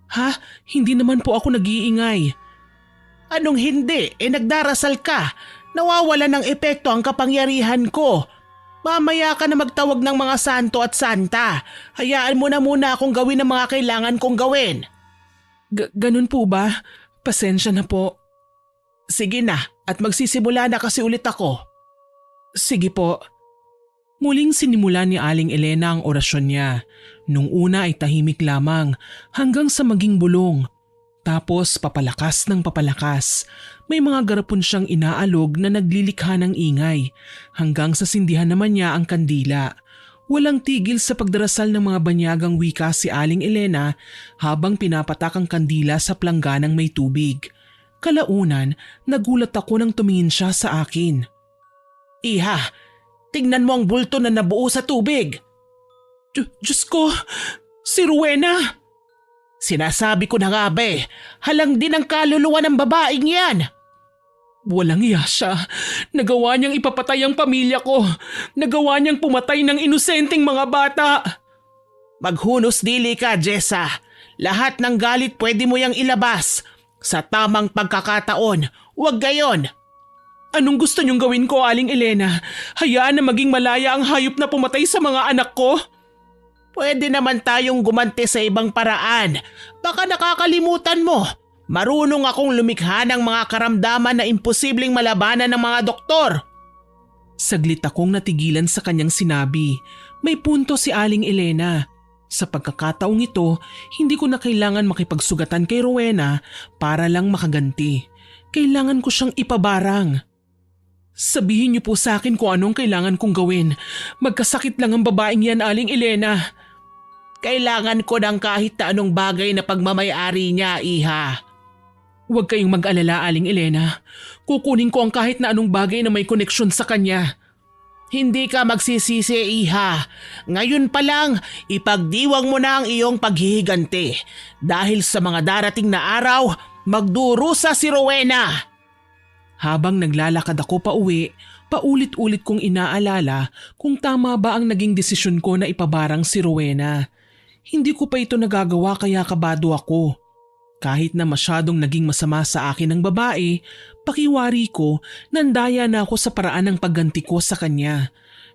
Ha? Hindi naman po ako nag-iingay. Anong hindi? Nagdarasal ka. Nawawala ng epekto ang kapangyarihan ko. Mamaya ka na magtawag ng mga santo at santa. Hayaan mo na muna akong gawin ang mga kailangan kong gawin. Ganun po ba? Pasensya na po. Sige na, at magsisimula na kasi ulit ako. Sige po. Muling sinimula ni Aling Elena ang orasyon niya. Nung una ay tahimik lamang hanggang sa maging bulong. Tapos papalakas ng papalakas. May mga garapon siyang inaalog na naglilikha ng ingay hanggang sa sindihan naman niya ang kandila. Walang tigil sa pagdarasal ng mga banyagang wika si Aling Elena habang pinapatak ang kandila sa plangganang may tubig. Kalaunan, nagulat ako nang tumingin siya sa akin. Iha, tingnan mo ang bulto na nabuo sa tubig. Diyos ko, si Rowena! Sinasabi ko na nga halang din ang kaluluwa ng babaeng yan. Walang iya siya. Nagawa niyang ipapatay ang pamilya ko. Nagawa niyang pumatay ng inosenteng mga bata. Maghunos dili ka, Jessa. Lahat ng galit pwede mo yang ilabas. Sa tamang pagkakataon, huwag gayon. Anong gusto niyong gawin ko, Aling Elena? Hayaan na maging malaya ang hayop na pumatay sa mga anak ko? Pwede naman tayong gumante sa ibang paraan. Baka nakakalimutan mo. Marunong akong lumikha ng mga karamdaman na imposibleng malabanan ng mga doktor. Saglit akong natigilan sa kanyang sinabi. May punto si Aling Elena. Sa pagkakataong ito, hindi ko na kailangan makipagsugatan kay Rowena para lang makaganti. Kailangan ko siyang ipabarang. Sabihin niyo po sa akin kung anong kailangan kong gawin. Magkasakit lang ang babaeng yan, Aling Elena. Kailangan ko ng kahit na anong bagay na pagmamayari niya, Iha. Huwag kayong mag-alala, Aling Elena. Kukunin ko ang kahit na anong bagay na may koneksyon sa kanya. Hindi ka magsisisi, Iha. Ngayon pa lang, ipagdiwang mo na ang iyong paghihigante. Dahil sa mga darating na araw, magdurusa si Rowena. Habang naglalakad ako pa uwi, paulit-ulit kong inaalala kung tama ba ang naging desisyon ko na ipabarang si Rowena. Hindi ko pa ito nagagawa kaya kabado ako. Kahit na masyadong naging masama sa akin ang babae, pakiwari ko, nandaya na ako sa paraan ng pagganti ko sa kanya.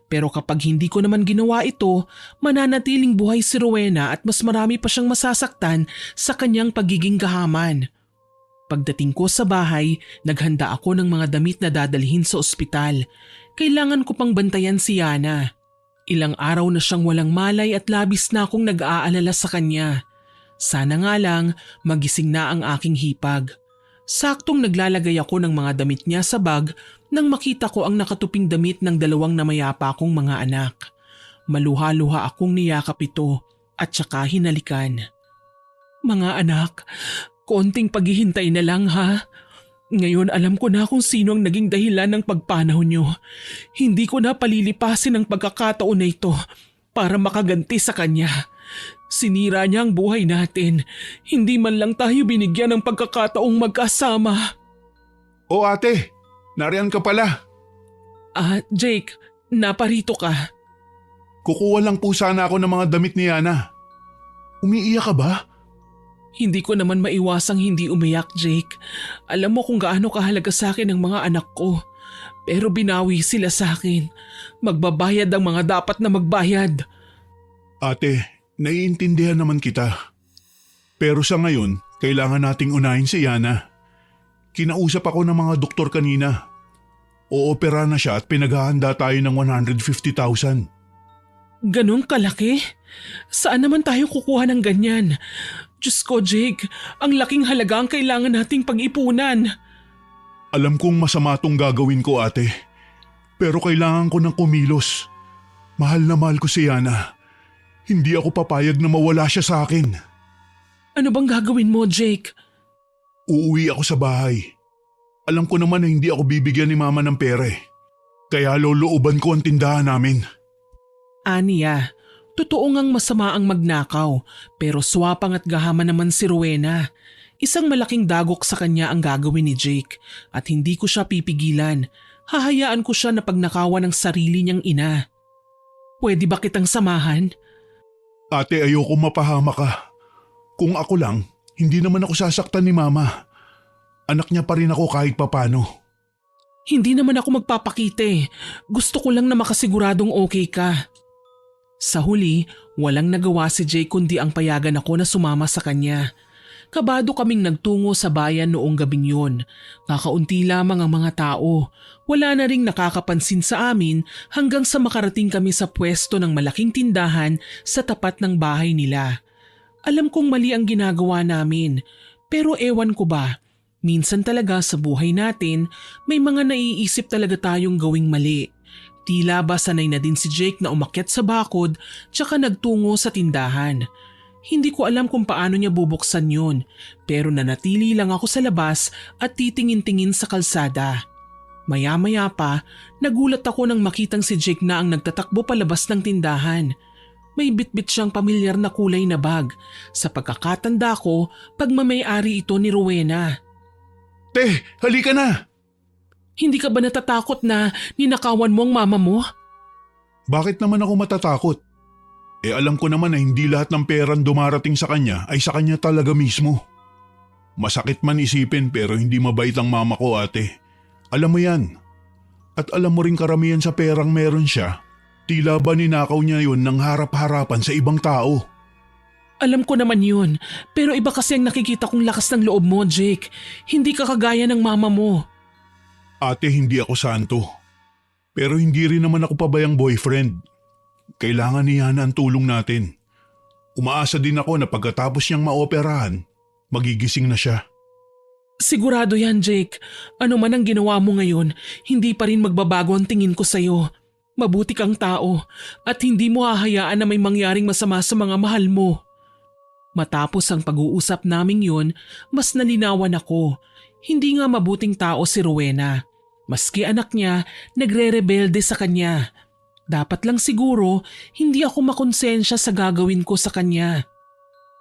Pero kapag hindi ko naman ginawa ito, mananatiling buhay si Rowena at mas marami pa siyang masasaktan sa kanyang pagiging gahaman. Pagdating ko sa bahay, naghanda ako ng mga damit na dadalhin sa ospital. Kailangan ko pang bantayan si Yana. Ilang araw na siyang walang malay at labis na akong nag-aalala sa kanya. Sana nga lang magising na ang aking hipag. Saktong naglalagay ako ng mga damit niya sa bag nang makita ko ang nakatuping damit ng dalawang namayapa kong mga anak. Maluha-luha akong niyakap ito at saka hinalikan. Mga anak, konting paghihintay na lang ha. Ngayon alam ko na kung sino ang naging dahilan ng pagpanaw niyo. Hindi ko na palilipasin ang pagkakataon na ito para makaganti sa kanya. Sinira niya ang buhay natin. Hindi man lang tayo binigyan ng pagkakataong magkasama. O ate, nariyan ka pala. Jake, naparito ka. Kukuha lang po sana ako ng mga damit ni Yana. Umiiyak ka ba? Hindi ko naman maiwasang hindi umiyak, Jake. Alam mo kung gaano kahalaga sa akin ang mga anak ko. Pero binawi sila sa akin. Magbabayad ang mga dapat na magbayad. Ate, naiintindihan naman kita. Pero sa ngayon, kailangan nating unahin si Yana. Kinausap ako ng mga doktor kanina. Oopera na siya at pinaghahanda tayo ng 150,000. Ganun kalaki? Saan naman tayo kukuha ng ganyan? Diyos ko, Jake, ang laking halaga ang kailangan nating pag-ipunan. Alam kong masama tong gagawin ko, ate. Pero kailangan ko ng kumilos. Mahal na mahal ko si Yana. Hindi ako papayag na mawala siya sa akin. Ano bang gagawin mo, Jake? Uuwi ako sa bahay. Alam ko naman na hindi ako bibigyan ni Mama ng pera eh. Kaya lolooban ko ang tindahan namin. Aniya, totoo ngang masama ang magnakaw pero swapang at gahaman naman si Rowena. Isang malaking dagok sa kanya ang gagawin ni Jake at hindi ko siya pipigilan. Hahayaan ko siya na pagnakawan ng sarili niyang ina. Pwede ba kitang samahan? Ate, ayoko mapahama ka. Kung ako lang, hindi naman ako sasaktan ni Mama. Anak niya pa rin ako kahit papano. Hindi naman ako magpapakite. Gusto ko lang na makasiguradong okay ka. Sa huli, walang nagawa si Jake kundi ang payagan ako na sumama sa kanya. Kabado kaming nagtungo sa bayan noong gabing yun. Kakaunti lamang ang mga tao. Wala na ring nakakapansin sa amin hanggang sa makarating kami sa pwesto ng malaking tindahan sa tapat ng bahay nila. Alam kong mali ang ginagawa namin, pero ewan ko ba, minsan talaga sa buhay natin may mga naiisip talaga tayong gawing mali. Tila ba sanay na din si Jake na umakyat sa bakod tsaka nagtungo sa tindahan. Hindi ko alam kung paano niya bubuksan yun, pero nanatili lang ako sa labas at titingin-tingin sa kalsada. Maya-maya pa, nagulat ako nang makitang si Jake na ang nagtatakbo palabas ng tindahan. May bitbit siyang pamilyar na kulay na bag. Sa pagkakatanda ko, pagmamay-ari ito ni Rowena. Te, halika na! Hindi ka ba natatakot na ninakawan mo ang mama mo? Bakit naman ako matatakot? Alam ko naman na hindi lahat ng perang dumarating sa kanya ay sa kanya talaga mismo. Masakit man isipin pero hindi mabait ang mama ko, ate. Alam mo yan. At alam mo rin karamihan sa perang meron siya. Tila ba ninakaw niya yun ng harap-harapan sa ibang tao. Alam ko naman yun, pero iba kasi ang nakikita kong lakas ng loob mo, Jake. Hindi ka kagaya ng mama mo. Ate, hindi ako santo. Pero hindi rin naman ako pabayang boyfriend. Kailangan niya na ang tulong natin. Umaasa din ako na pagkatapos niyang maoperahan, magigising na siya. Sigurado yan, Jake. Ano man ang ginawa mo ngayon, hindi pa rin magbabago ang tingin ko sa'yo. Mabuti kang tao at hindi mo hahayaan na may mangyaring masama sa mga mahal mo. Matapos ang pag-uusap naming yun, mas nalinawan ako. Hindi nga mabuting tao si Rowena. Maski anak niya, nagre-rebelde sa kanya. Dapat lang siguro hindi ako makonsensya sa gagawin ko sa kanya.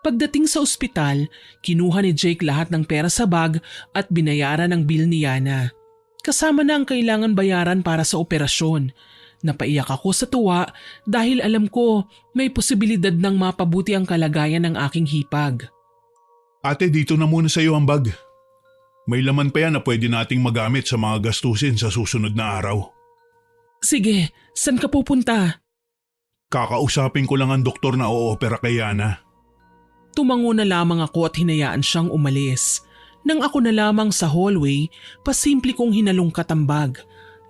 Pagdating sa ospital, kinuha ni Jake lahat ng pera sa bag at binayaran ang bill ni Yana. Kasama na ang kailangan bayaran para sa operasyon. Napaiyak ako sa tuwa dahil alam ko may posibilidad ng mapabuti ang kalagayan ng aking hipag. Ate, dito na muna sa iyo ang bag. May laman pa yan na pwede nating magamit sa mga gastusin sa susunod na araw. Sige, saan ka pupunta? Kakausapin ko lang ang doktor na o-opera kay Yana. Tumango na lamang ako at hinayaan siyang umalis. Nang ako na lamang sa hallway, pasimple kong hinalungkat ang bag.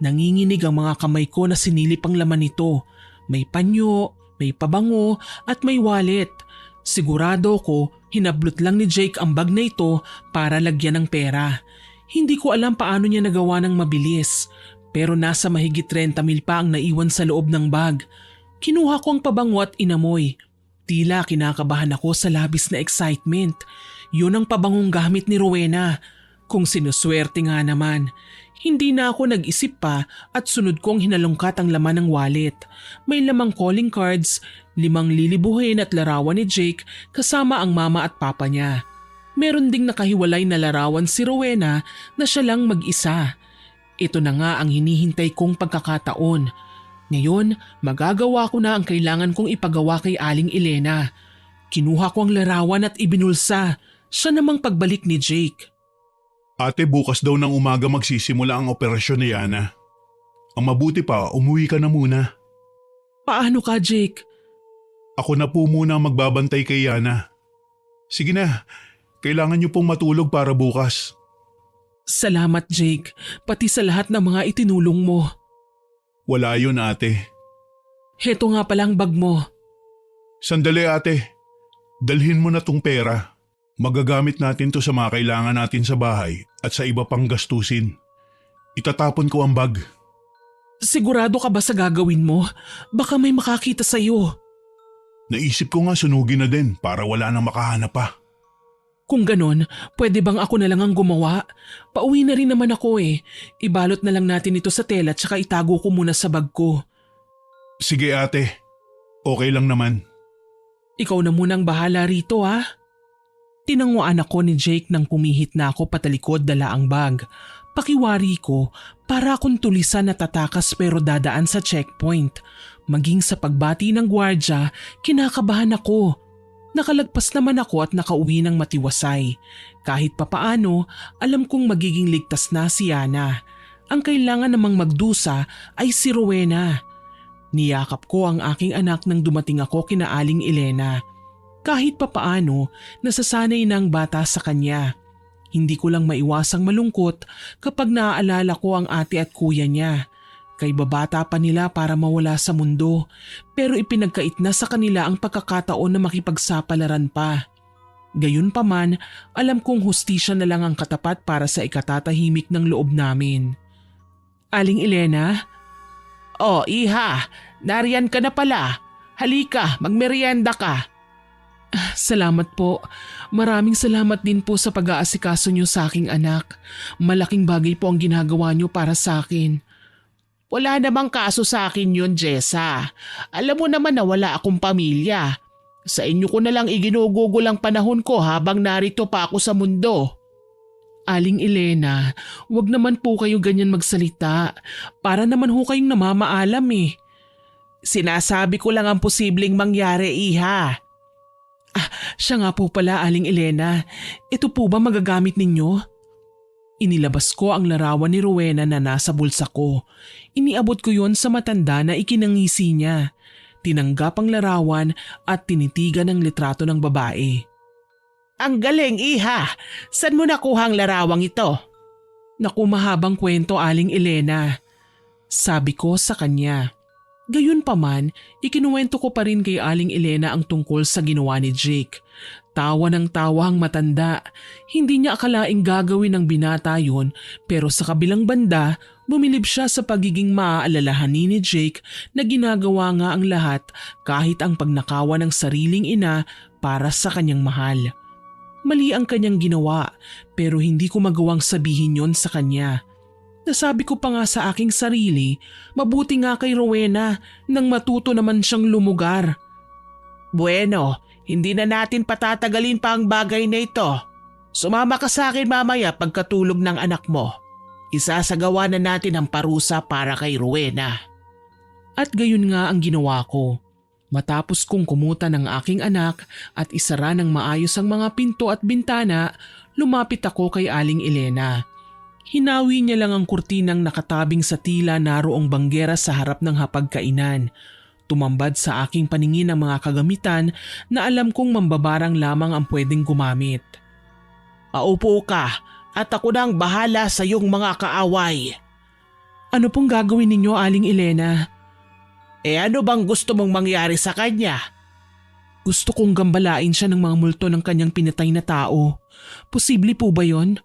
Nanginginig ang mga kamay ko na sinilip ang laman nito. May panyo, may pabango at may wallet. Sigurado ko, hinablot lang ni Jake ang bag na ito para lagyan ng pera. Hindi ko alam paano niya nagawa ng mabilis. Pero nasa mahigit 30,000 pa ang naiwan sa loob ng bag. Kinuha ko ang pabango at inamoy. Tila kinakabahan ako sa labis na excitement. Yun ang pabangong gamit ni Rowena. Kung sinuswerte nga naman. Hindi na ako nag-isip pa at sunod kong hinalungkat ang laman ng wallet. May lamang calling cards, 5 lilibuhin at larawan ni Jake kasama ang mama at papa niya. Meron ding nakahiwalay na larawan si Rowena na siya lang mag-isa. Ito na nga ang hinihintay kong pagkakataon. Ngayon, magagawa ko na ang kailangan kong ipagawa kay Aling Elena. Kinuha ko ang larawan at ibinulsa. Siya namang pagbalik ni Jake. Ate, bukas daw ng umaga magsisimula ang operasyon ni Yana. Ang mabuti pa, umuwi ka na muna. Paano ka, Jake? Ako na po muna magbabantay kay Yana. Sige na, kailangan niyo pong matulog para bukas. Salamat, Jake. Pati sa lahat ng mga itinulong mo. Wala yun, ate. Heto nga pala ang bag mo. Sandali, ate. Dalhin mo na tong pera. Magagamit natin to sa mga kailangan natin sa bahay at sa iba pang gastusin. Itatapon ko ang bag. Sigurado ka ba sa gagawin mo? Baka may makakita sa'yo. Naisip ko nga sunugin na din para wala nang makahanap pa. Kung ganon, pwede bang ako na lang ang gumawa? Pauwi na rin naman ako eh. Ibalot na lang natin ito sa tela tsaka itago ko muna sa bag ko. Sige ate, okay lang naman. Ikaw na munang bahala rito ha. Tinanguan ako ni Jake nang pumihit na ako patalikod dala ang bag. Pakiwari ko para akong tulisan na tatakas pero dadaan sa checkpoint. Maging sa pagbati ng gwardya, kinakabahan ako. Nakalagpas naman ako at nakauwi ng matiwasay. Kahit papaano, alam kong magiging ligtas na si Yana. Ang kailangan namang magdusa ay si Rowena. Niyakap ko ang aking anak nang dumating ako kina Aling Elena. Kahit papaano, nasasanay na ang bata sa kanya. Hindi ko lang maiwasang malungkot kapag naaalala ko ang ate at kuya niya. Kay babata pa nila para mawala sa mundo, pero ipinagkait na sa kanila ang pagkakataon na makipagsapalaran pa. Gayunpaman, alam kong hustisya na lang ang katapat para sa ikatatahimik ng loob namin. Aling Elena? Oh, iha, nariyan ka na pala. Halika, magmerienda ka. Salamat po. Maraming salamat din po sa pag-aasikaso niyo sa aking anak. Malaking bagay po ang ginagawa niyo para sa akin. Wala namang kaso sa akin yun, Jessa. Alam mo naman na wala akong pamilya. Sa inyo ko na lang iginugugol ang panahon ko habang narito pa ako sa mundo. Aling Elena, wag naman po kayo ganyan magsalita. Para naman ho kayong namamaalam eh. Sinasabi ko lang ang posibleng mangyari, iha. Siya nga po pala, Aling Elena. Ito po ba magagamit ninyo? Inilabas ko ang larawan ni Rowena na nasa bulsa ko. Iniabot ko yon sa matanda na ikinangisi niya. Tinanggap ang larawan at tinitigan ang litrato ng babae. Ang galing, iha! Saan mo nakuha ang larawang ito? Naku, mahabang kwento, Aling Elena. Sabi ko sa kanya. Gayunpaman, ikinuwento ko pa rin kay Aling Elena ang tungkol sa ginawa ni Jake. Tawa ng tawa ang matanda. Hindi niya akalaing gagawin ng binata yun, pero sa kabilang banda, bumilib siya sa pagiging maaalalahanin ni Jake na ginagawa nga ang lahat kahit ang pagnakawa ng sariling ina para sa kanyang mahal. Mali ang kanyang ginawa pero hindi ko magawang sabihin yon sa kanya. Nasabi ko pa nga sa aking sarili, mabuti nga kay Rowena nang matuto naman siyang lumugar. Bueno, hindi na natin patatagalin pa ang bagay na ito. Sumama ka sa akin mamaya pagkatulog ng anak mo. Isasagawa na natin ang parusa para kay Rowena. At gayon nga ang ginawa ko. Matapos kong kumuta ng aking anak at isara ng maayos ang mga pinto at bintana, lumapit ako kay Aling Elena. Hinawi niya lang ang kurtinang nakatabing sa tila naroong banggera sa harap ng hapagkainan. Tumambad sa aking paningin ang mga kagamitan na alam kong mambabarang lamang ang pwedeng gumamit. Paupo ka at ako nang bahala sa iyong mga kaaway. Ano pong gagawin ninyo, Aling Elena? Ano bang gusto mong mangyari sa kanya? Gusto kong gambalain siya ng mga multo ng kanyang pinatay na tao. Posible po ba yon?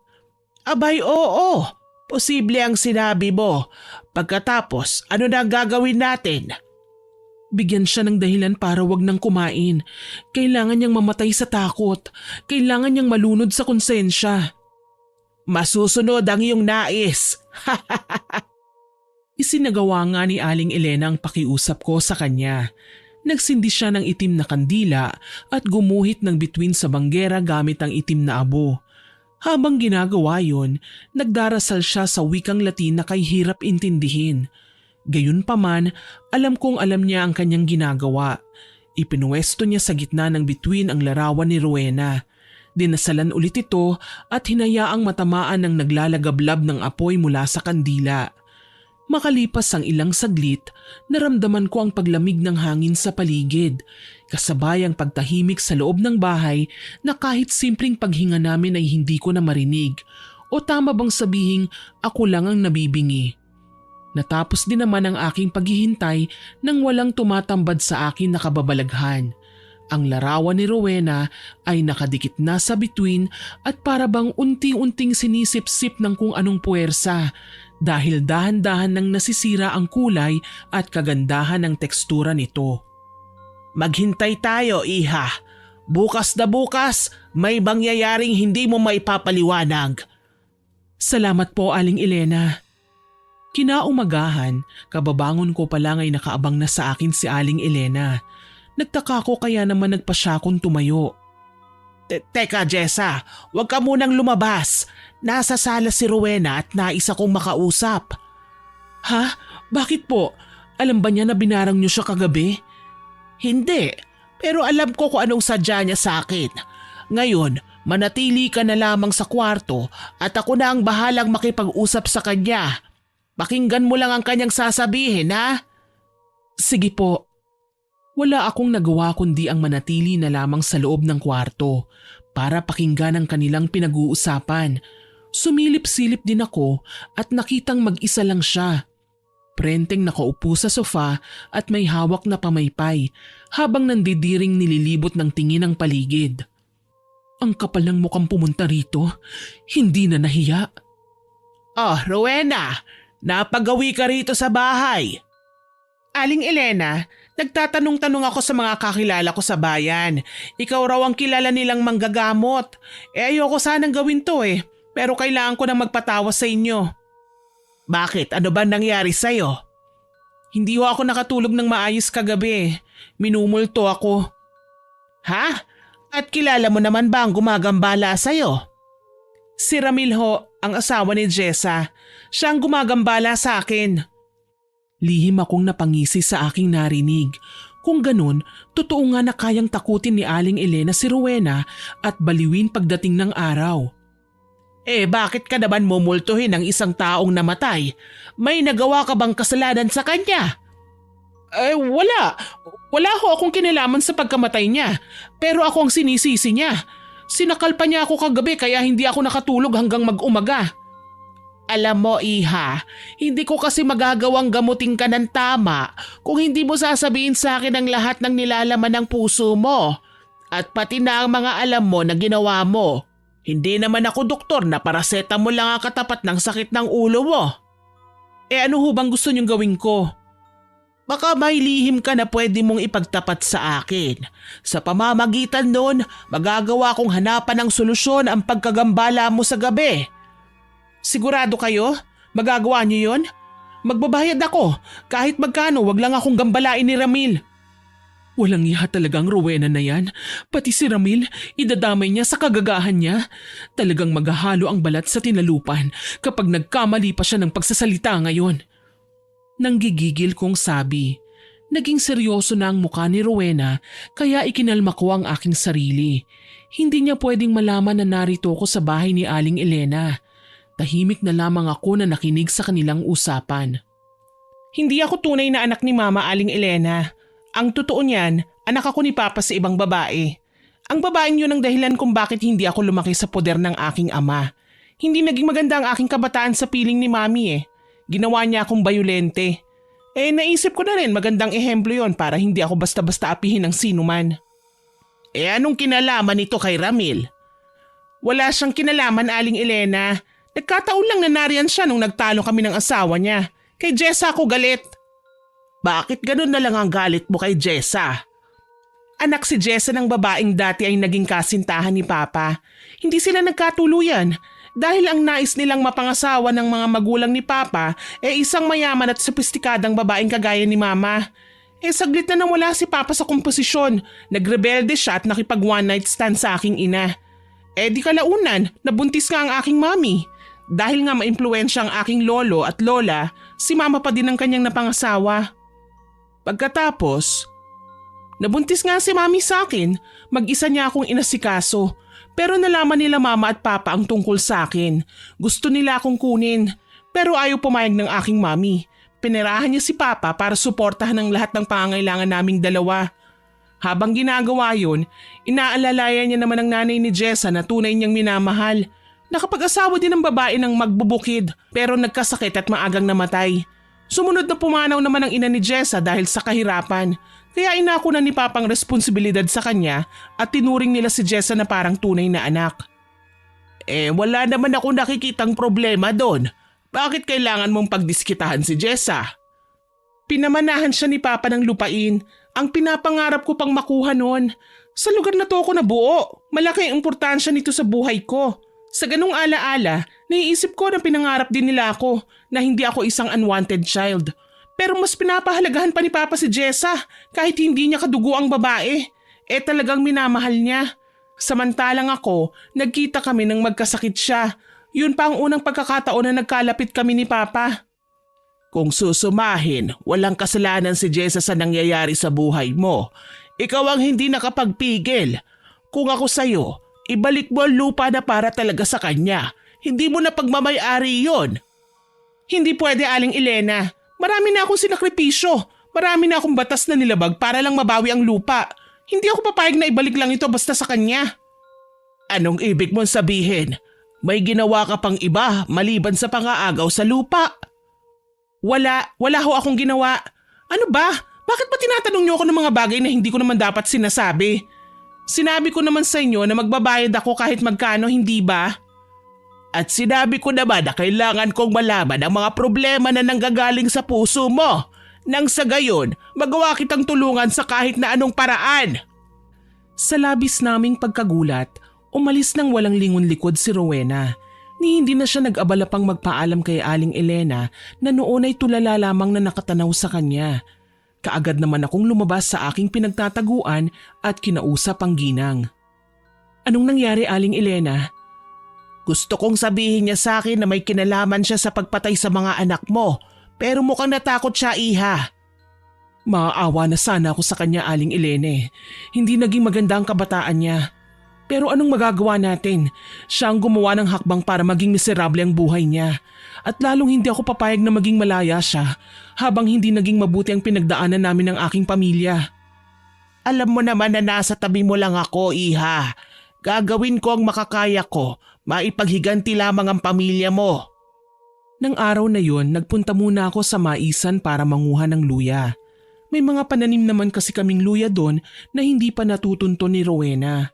Abay, oo. Posible ang sinabi mo. Pagkatapos, ano na ang gagawin natin? Bigyan siya ng dahilan para wag nang kumain. Kailangan niyang mamatay sa takot. Kailangan niyang malunod sa konsensya. Masusunod ang iyong nais. Isinagawa nga ni Aling Elena ang pakiusap ko sa kanya. Nagsindi siya ng itim na kandila at gumuhit ng bituin sa banggera gamit ang itim na abo. Habang ginagawa yon, nagdarasal siya sa wikang Latin na kay hirap intindihin. Gayunpaman, alam kong alam niya ang kanyang ginagawa. Ipinuwesto niya sa gitna ng bituin ang larawan ni Rowena. Dinasalan ulit ito at hinayaang matamaan ng naglalagablab ng apoy mula sa kandila. Makalipas ang ilang saglit, naramdaman ko ang paglamig ng hangin sa paligid, kasabay ang pagtahimik sa loob ng bahay na kahit simpleng paghinga namin ay hindi ko na marinig, o tama bang sabihing ako lang ang nabibingi. Natapos din naman ang aking paghihintay nang walang tumatambad sa akin na kababalaghan. Ang larawan ni Rowena ay nakadikit na sa bituin at para bang unti-unting sinisip-sip ng kung anong puwersa dahil dahan-dahan nang nasisira ang kulay at kagandahan ng tekstura nito. Maghintay tayo, iha. Bukas na bukas, may mangyayaring hindi mo maipapaliwanag. Salamat po, Aling Elena. Kinaumagahan, kababangon ko pa lang ay nakaabang na sa akin si Aling Elena. Nagtaka ko kaya naman nagpa siya akong tumayo. Teka Jessa, huwag ka munang lumabas. Nasa sala si Rowena at nais akong makausap. Ha? Bakit po? Alam ba niya na binarang niyo siya kagabi? Hindi, pero alam ko kung anong sadya niya sa akin. Ngayon, manatili ka na lamang sa kwarto at ako na ang bahalang makipag-usap sa kanya. Pakinggan mo lang ang kanyang sasabihin, ha? Sige po. Wala akong nagawa kundi ang manatili na lamang sa loob ng kwarto para pakinggan ang kanilang pinag-uusapan. Sumilip-silip din ako at nakitang mag-isa lang siya. Prenteng nakaupo sa sofa at may hawak na pamaypay habang nandidiring nililibot ng tingin ang paligid. Ang kapal ng mukhang pumunta rito, hindi na nahiya. Oh, Rowena, napagawi ka rito sa bahay. Aling Elena, nagtatanong-tanong ako sa mga kakilala ko sa bayan. Ikaw raw ang kilala nilang manggagamot. Ayoko sanang gawin to pero kailangan ko na magpatawas sa inyo. Bakit? Ano ba nangyari sa'yo? Hindi ho ako nakatulog ng maayos kagabi. Minumulto ako. Ha? At kilala mo naman ba ang gumagambala sa'yo? Si Ramil ho, ang asawa ni Jessa. Siya ang gumagambala sa akin. Lihim akong napangisi sa aking narinig. Kung ganun, totoo nga na kayang takutin ni Aling Elena si Rowena at baliwin pagdating ng araw. Bakit ka naman mumultuhin ng isang taong namatay? May nagawa ka bang kasalanan sa kanya? Wala. Wala ho akong kinalaman sa pagkamatay niya. Pero ako ang sinisisi niya. Sinakal pa niya ako kagabi kaya hindi ako nakatulog hanggang mag-umaga. Alam mo, Iha, hindi ko kasi magagawang gamutin ka ng tama kung hindi mo sasabihin sa akin ang lahat ng nilalaman ng puso mo at pati na ang mga alam mo na ginawa mo. Hindi naman ako doktor na paracetamol lang ang katapat ng sakit ng ulo mo. Ano ho bang gusto niyong gawin ko? Baka may lihim ka na pwede mong ipagtapat sa akin. Sa pamamagitan nun, magagawa kong hanapan ng solusyon ang pagkagambala mo sa gabi. Sigurado kayo? Magagawa niyo yon? Magbabayad ako. Kahit magkano, wag lang akong gambalain ni Ramil. Walang iya talagang Rowena na yan. Pati si Ramil, idadamay niya sa kagagahan niya. Talagang maghahalo ang balat sa tinalupan kapag nagkamali pa siya ng pagsasalita ngayon. Nanggigigil kong sabi. Naging seryoso na ang mukha ni Rowena kaya ikinalma ko ang aking sarili. Hindi niya pwedeng malaman na narito ako sa bahay ni Aling Elena. Tahimik na lamang ako na nakinig sa kanilang usapan. Hindi ako tunay na anak ni Mama Aling Elena. Ang totoo niyan, anak ako ni Papa sa ibang babae. Ang babaeng yun ang dahilan kung bakit hindi ako lumaki sa poder ng aking ama. Hindi naging maganda ang aking kabataan sa piling ni Mami Ginawa niya akong bayolente. Naisip ko na rin magandang ehemplo yon para hindi ako basta-basta apihin ng sino man. Anong kinalaman nito kay Ramil? Wala siyang kinalaman, Aling Elena. Nagkataon lang na nariyan siya nung nagtalo kami ng asawa niya. Kay Jessa ako galit. Bakit ganun na lang ang galit mo kay Jessa? Anak si Jessa ng babaeng dati ay naging kasintahan ni Papa. Hindi sila nagkatuluyan dahil ang nais nilang mapangasawa ng mga magulang ni Papa isang mayaman at sopistikadang babaeng kagaya ni Mama. Saglit na nawala si Papa sa komposisyon. Nagrebelde siya at nakipag one night stand sa aking ina. Di kalaunan, nabuntis nga ang aking mami. Dahil nga maimpluwensya ang aking lolo at lola, si Mama pa din ang kanyang napangasawa. Pagkatapos, nabuntis nga si Mami sa akin, mag-isa niya akong inasikaso. Pero nalaman nila Mama at Papa ang tungkol sa akin. Gusto nila akong kunin, pero ayaw pumayag ng aking Mami. Pinirahan niya si Papa para suportahan ang lahat ng pangangailangan naming dalawa. Habang ginagawa yun, inaalalayan niya naman ang nanay ni Jessa na tunay niyang minamahal. Nakapag-asawa din ng babae ng magbubukid pero nagkasakit at maagang namatay. Sumunod na pumanaw naman ang ina ni Jessa dahil sa kahirapan. Kaya inako na ni Papang responsibilidad sa kanya at tinuring nila si Jessa na parang tunay na anak. Wala naman ako nakikitang problema doon. Bakit kailangan mong pagdiskitahan si Jessa? Pinamanahan siya ni Papa ng lupain. Ang pinapangarap ko pang makuha noon. Sa lugar na to ako nabuo. Malaki ang importansya nito sa buhay ko. Sa ganung alaala, naiisip ko na pinangarap din nila ako na hindi ako isang unwanted child. Pero mas pinapahalagahan pa ni Papa si Jessa kahit hindi niya kadugo ang babae. Talagang minamahal niya. Samantalang ako, nagkita kami nang magkasakit siya. Yun pa ang unang pagkakataon na nagkalapit kami ni Papa. Kung susumahin, walang kasalanan si Jessa sa nangyayari sa buhay mo. Ikaw ang hindi nakapagpigil. Kung ako sa'yo, ibalik mo ang lupa na para talaga sa kanya. Hindi mo na pagmamay-ari yon. Hindi pwede, Aling Elena. Marami na akong sinakripisyo. Marami na akong batas na nilabag para lang mabawi ang lupa. Hindi ako papayag na ibalik lang ito basta sa kanya. Anong ibig mong sabihin? May ginawa ka pang iba maliban sa pangaagaw sa lupa? Wala ho akong ginawa. Ano ba? Bakit ba tinatanong niyo ako ng mga bagay na hindi ko naman dapat sinasabi? Sinabi ko naman sa inyo na magbabayad ako kahit magkano, hindi ba? At sinabi ko naman na kailangan kong malaman ang mga problema na nanggagaling sa puso mo. Nang sa gayon, magawa kitang tulungan sa kahit na anong paraan. Sa labis naming pagkagulat, umalis nang walang lingon-likod si Rowena. Ni hindi na siya nag-abala pang magpaalam kay Aling Elena na noon ay tulala lamang na nakatanaw sa kanya. Kaagad naman akong lumabas sa aking pinagtataguan at kinausap ang ginang. Anong nangyari, Aling Elena? Gusto kong sabihin niya sa akin na may kinalaman siya sa pagpatay sa mga anak mo, pero mukhang natakot siya, iha. Maaawa na sana ako sa kanya, Aling Elena. Hindi naging maganda ang kabataan niya. Pero anong magagawa natin? Siya ang gumawa ng hakbang para maging miserable ang buhay niya. At lalong hindi ako papayag na maging malaya siya habang hindi naging mabuti ang pinagdaanan namin ng aking pamilya. Alam mo naman na nasa tabi mo lang ako, iha. Gagawin ko ang makakaya ko, maipaghiganti lamang ang pamilya mo. Nang araw na yon, nagpunta muna ako sa maisan para manguha ng luya. May mga pananim naman kasi kaming luya doon na hindi pa natutunto ni Rowena.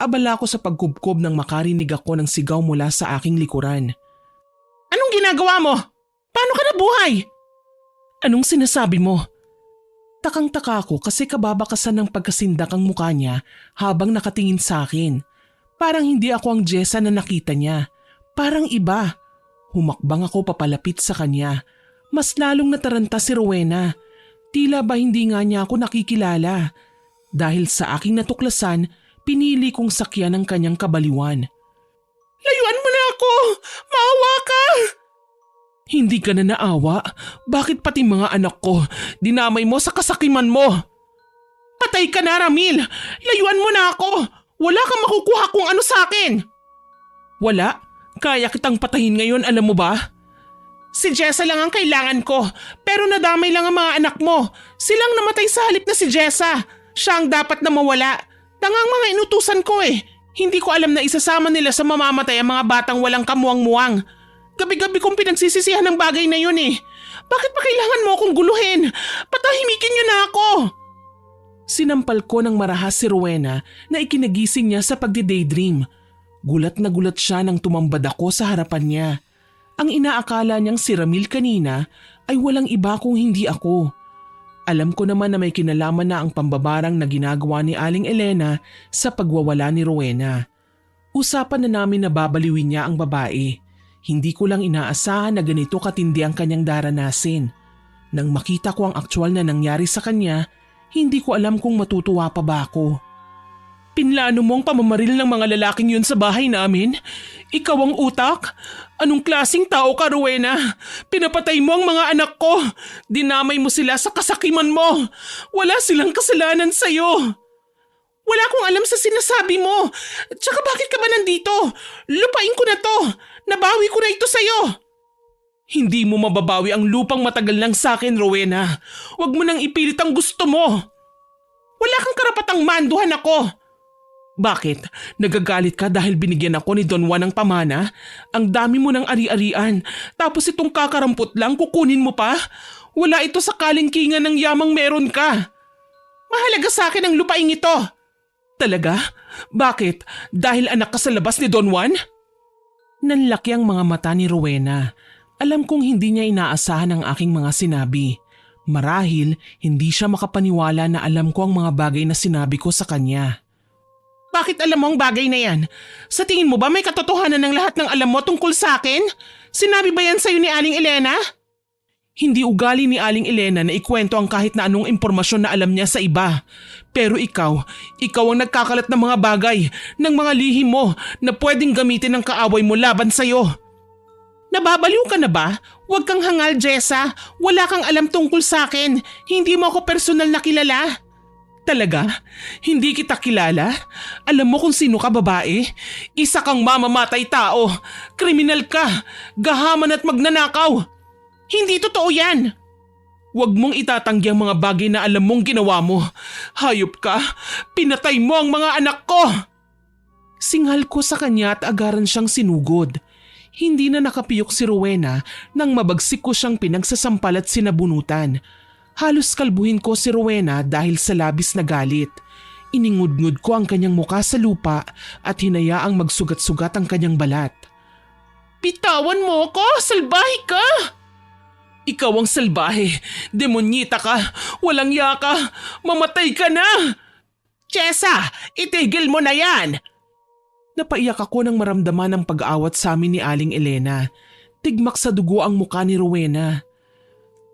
Abala ko sa pagkubkob nang makarinig ako ng sigaw mula sa aking likuran. Anong ginagawa mo? Paano ka nabuhay? Anong sinasabi mo? Takang-taka ako kasi kababakasan ng pagkasindak ang mukha niya habang nakatingin sa akin. Parang hindi ako ang Jessa na nakita niya. Parang iba. Humakbang ako papalapit sa kanya. Mas lalong nataranta si Rowena. Tila ba hindi nga niya ako nakikilala. Dahil sa aking natuklasan, pinili kong sakyan ang kanyang kabaliwan. Layuan mo na ako! Maawa ka! Hindi ka na naawa? Bakit pati mga anak ko dinamay mo sa kasakiman mo? Patay ka na, Ramil! Layuan mo na ako! Wala kang makukuha kung ano sa akin! Wala? Kaya kitang patayin ngayon, alam mo ba? Si Jessa lang ang kailangan ko, pero nadamay lang ang mga anak mo. Silang namatay sa halip na si Jessa. Siya ang dapat na mawala. Tangang mga inutusan ko eh. Hindi ko alam na isasama nila sa mamamatay ang mga batang walang kamuwang-muwang. Gabi-gabi kong pinagsisisihan ng bagay na yun eh. Bakit pa kailangan mo akong guluhin? Patahimikin niyo na ako! Sinampal ko ng marahas si Rowena na ikinagising niya sa pagdi-daydream. Gulat na gulat siya nang tumambad ako sa harapan niya. Ang inaakala niyang si Ramil kanina ay walang iba kung hindi ako. Alam ko naman na may kinalaman na ang pambabarang na ginagawa ni Aling Elena sa pagwawala ni Rowena. Usapan na namin na babaliwin niya ang babae. Hindi ko lang inaasahan na ganito katindi ang kanyang daranasin. Nang makita ko ang aktwal na nangyari sa kanya, hindi ko alam kung matutuwa pa ba ako. Pinlano mo ang pamamaril ng mga lalaking yun sa bahay namin? Ikaw ang utak? Anong klaseng tao ka, Rowena? Pinapatay mo ang mga anak ko. Dinamay mo sila sa kasakiman mo. Wala silang kasalanan sa'yo. Wala akong alam sa sinasabi mo. Tsaka bakit ka ba nandito? Lupain ko na to. Nabawi ko na ito sa'yo. Hindi mo mababawi ang lupang matagal lang sa akin, Rowena. Huwag mo nang ipilit ang gusto mo. Wala kang karapatang manduhan ako. Bakit? Nagagalit ka dahil binigyan ako ni Don Juan ng pamana? Ang dami mo ng ari-arian. Tapos itong kakarampot lang kukunin mo pa? Wala ito sa kalingkingan ng yamang meron ka. Mahalaga sa akin ang lupaing ito. Talaga? Bakit? Dahil anak ka sa labas ni Don Juan? Nanlaki ang mga mata ni Rowena. Alam kong hindi niya inaasahan ang aking mga sinabi. Marahil, hindi siya makapaniwala na alam ko ang mga bagay na sinabi ko sa kanya. Bakit alam mo ang bagay na yan? Sa tingin mo ba may katotohanan ng lahat ng alam mo tungkol sa akin? Sinabi ba yan sa'yo ni Aling Elena? Hindi ugali ni Aling Elena na ikwento ang kahit na anong impormasyon na alam niya sa iba. Pero ikaw ang nagkakalat ng mga bagay, ng mga lihim mo na pwedeng gamitin ng kaaway mo laban sa'yo. Nababaliw ka na ba? Huwag kang hangal, Jessa. Wala kang alam tungkol sa akin. Hindi mo ako personal na kilala. Talaga? Hindi kita kilala? Alam mo kung sino ka, babae? Isa kang mamamatay tao. Kriminal ka. Gahaman at magnanakaw. Hindi totoo yan. Huwag mong itatanggi ang mga bagay na alam mong ginawa mo. Hayop ka. Pinatay mo ang mga anak ko. Singhal ko sa kanya at agaran siyang sinugod. Hindi na nakapiyok si Rowena nang mabagsik ko siyang pinagsasampal at sinabunutan. Halos kalbuhin ko si Rowena dahil sa labis na galit. Iningudngud ko ang kanyang muka sa lupa at hinayaang magsugat-sugat ang kanyang balat. Bitawan mo ko! Salbahe ka! Ikaw ang salbahe. Demonyita ka. Walang yaka. Mamatay ka na! Jessa, itigil mo na yan! Napaiyak ako nang maramdaman ang pag-aawat sa amin ni Aling Elena. Tigmak sa dugo ang muka ni Rowena.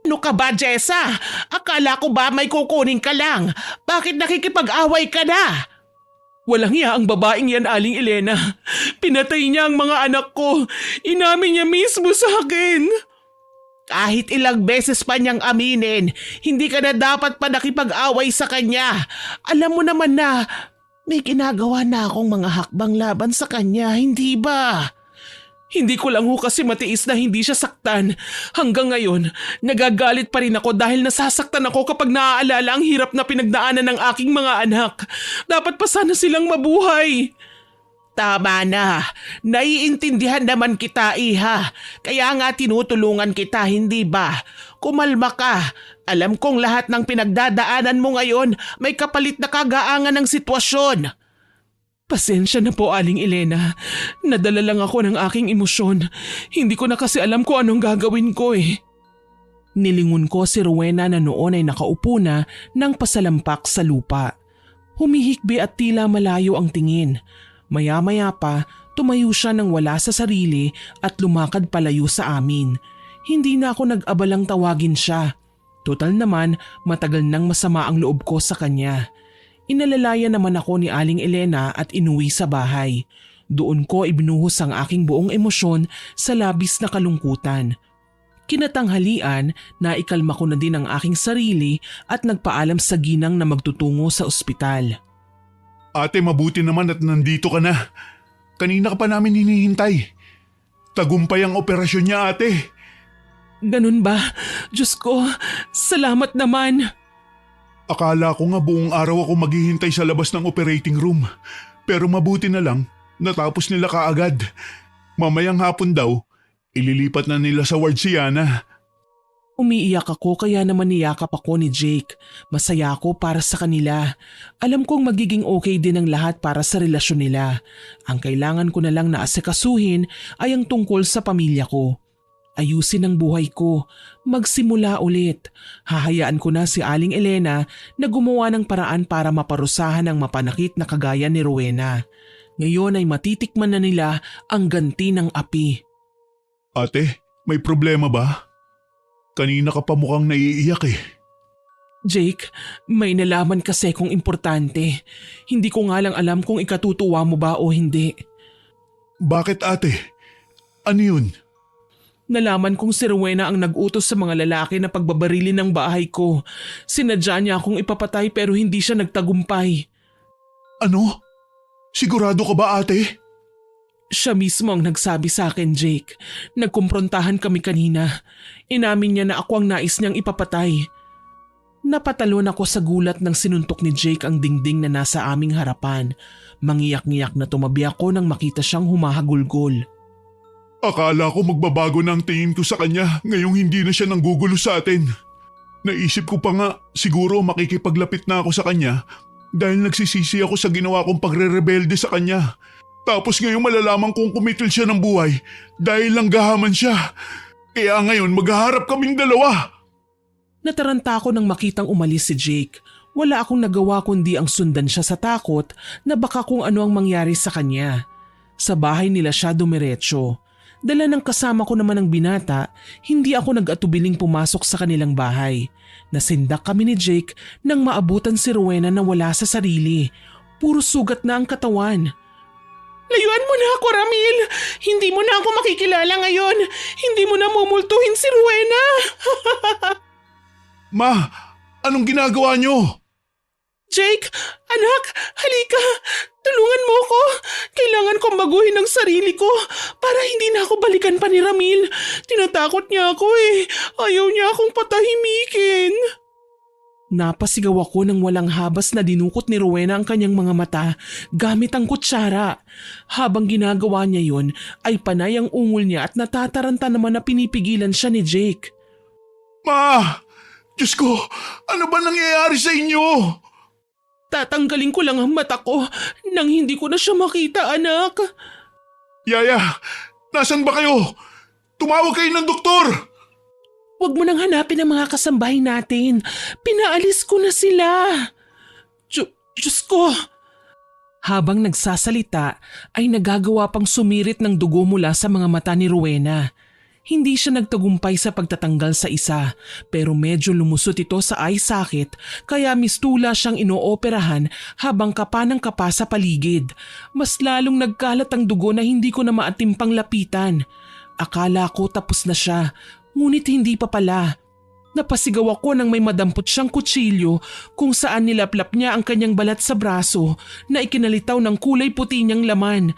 Ano ka ba, Jessa? Akala ko ba may kukunin ka lang? Bakit nakikipag-away ka na? Walang iya ang babaeng yan, Aling Elena. Pinatay niya ang mga anak ko. Inamin niya mismo sa akin. Kahit ilang beses pa niyang aminin, hindi ka na dapat pa nakipag-away sa kanya. Alam mo naman na may ginagawa na akong mga hakbang laban sa kanya, hindi ba? Hindi ko lang ho kasi matiis na hindi siya saktan. Hanggang ngayon, nagagalit pa rin ako dahil nasasaktan ako kapag naaalala ang hirap na pinagdaanan ng aking mga anak. Dapat pa sana silang mabuhay. Tama na. Naiintindihan naman kita, iha. Kaya nga tinutulungan kita, hindi ba? Kumalma ka. Alam kong lahat ng pinagdadaanan mo ngayon may kapalit na kagaangan ng sitwasyon. Pasensya na po, Aling Elena. Nadala lang ako ng aking emosyon. Hindi ko na kasi alam kung anong gagawin ko eh. Nilingon ko si Rowena na noon ay nakaupo na ng pasalampak sa lupa. Humihikbi at tila malayo ang tingin. Maya-maya pa, tumayo siya nang wala sa sarili at lumakad palayo sa amin. Hindi na ako nag-abalang tawagin siya. Total naman, matagal nang masama ang loob ko sa kanya. Inalalaya naman ako ni Aling Elena at inuwi sa bahay. Doon ko ibinuhos ang aking buong emosyon sa labis na kalungkutan. Kinatanghalian, naikalma ko na din ang aking sarili at nagpaalam sa ginang na magtutungo sa ospital. Ate, mabuti naman at nandito ka na. Kanina ka pa namin hinihintay. Tagumpay ang operasyon niya, ate. Ganun ba? Diyos ko, salamat naman. Akala ko nga buong araw ako maghihintay sa labas ng operating room. Pero mabuti na lang, natapos nila kaagad. Mamayang hapon daw, ililipat na nila sa ward si Yana. Umiiyak ako kaya naman niyakap ako ni Jake. Masaya ako para sa kanila. Alam kong magiging okay din ang lahat para sa relasyon nila. Ang kailangan ko na lang na asikasuhin ay ang tungkol sa pamilya ko. Ayusin ang buhay ko. Magsimula ulit. Hahayaan ko na si Aling Elena na gumawa ng paraan para maparusahan ang mapanakit na kagaya ni Rowena. Ngayon ay matitikman na nila ang ganti ng api. Ate, may problema ba? Kanina ka pa mukhang naiiyak eh. Jake, may nalaman kasi kung importante. Hindi ko nga lang alam kung ikatutuwa mo ba o hindi. Bakit ate? Ano yun? Nalaman kong si Rowena ang nag-utos sa mga lalaki na pagbabarilin ng bahay ko. Sinadya niya akong ipapatay pero hindi siya nagtagumpay. Ano? Sigurado ka ba ate? Siya mismo ang nagsabi sa akin, Jake. Nagkumprontahan kami kanina. Inamin niya na ako ang nais niyang ipapatay. Napatalon ako sa gulat nang sinuntok ni Jake ang dingding na nasa aming harapan. Mangiyak-ngiyak na tumabi ako nang makita siyang humahagulgol. Akala ko magbabago na ang tingin ko sa kanya ngayong hindi na siya nanggugulo sa atin. Naisip ko pa nga siguro makikipaglapit na ako sa kanya dahil nagsisisi ako sa ginawa kong pagre-rebelde sa kanya. Tapos ngayong malalaman kong kumitil siya ng buhay dahil lang gahaman siya. Kaya ngayon maghaharap kaming dalawa. Nataranta ako nang makitang umalis si Jake. Wala akong nagawa kundi ang sundan siya sa takot na baka kung ano ang mangyari sa kanya. Sa bahay nila siya dumiretso. Dala ng kasama ko naman ang binata, hindi ako nag-atubiling pumasok sa kanilang bahay. Nasindak kami ni Jake nang maabutan si Rowena na wala sa sarili. Puro sugat na ang katawan. Layuan mo na ako, Ramil! Hindi mo na ako makikilala ngayon! Hindi mo na mumultuhin si Rowena! Ma, anong ginagawa niyo? Jake, anak, halika! Tulungan mo ko! Kailangan kong baguhin ang sarili ko para hindi na ako balikan pa ni Ramil. Tinatakot niya ako eh. Ayaw niya akong patahimikin. Napasigaw ako nang walang habas na dinukot ni Rowena ang kanyang mga mata gamit ang kutsara. Habang ginagawa niya yon ay panay ang ungol niya at natataranta naman na pinipigilan siya ni Jake. Ma! Diyos ko, ano ba nangyayari sa inyo? Tatanggalin ko lang ang mata ko nang hindi ko na siya makita, anak. Yaya, nasan ba kayo? Tumawag kayo ng doktor! Huwag mo nang hanapin ang mga kasambahay natin. Pinaalis ko na sila. Diyos ko! Habang nagsasalita ay nagagawa pang sumirit ng dugo mula sa mga mata ni Rowena. Hindi siya nagtagumpay sa pagtatanggal sa isa pero medyo lumusot ito sa eye socket kaya mistula siyang inooperahan habang kapa ng kapa sa paligid. Mas lalong nagkalat ang dugo na hindi ko na maatimpang lapitan. Akala ko tapos na siya, ngunit hindi pa pala. Napasigaw ako nang may madampot siyang kutsilyo kung saan nilaplap niya ang kanyang balat sa braso na ikinalitaw ng kulay puti niyang laman.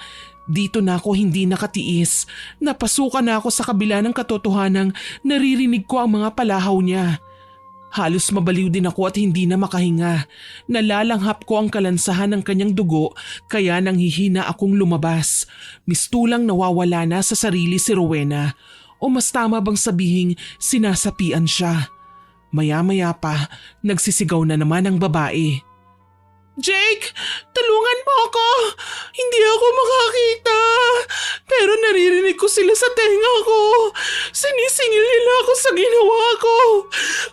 Dito na ako hindi nakatiis. Napasukan na ako sa kabila ng katotohanang naririnig ko ang mga palahaw niya. Halos mabaliw din ako at hindi na makahinga. Nalalanghap ko ang kalansahan ng kanyang dugo kaya nanghihina akong lumabas. Mistulang nawawala na sa sarili si Rowena. O mas tama bang sabihing sinasapian siya. Maya-maya pa, nagsisigaw na naman ang babae. Jake, tulungan mo ako! Hindi ako makakita! Pero naririnig ko sila sa tenga ko. Sinisingil nila ako sa ginawa ko.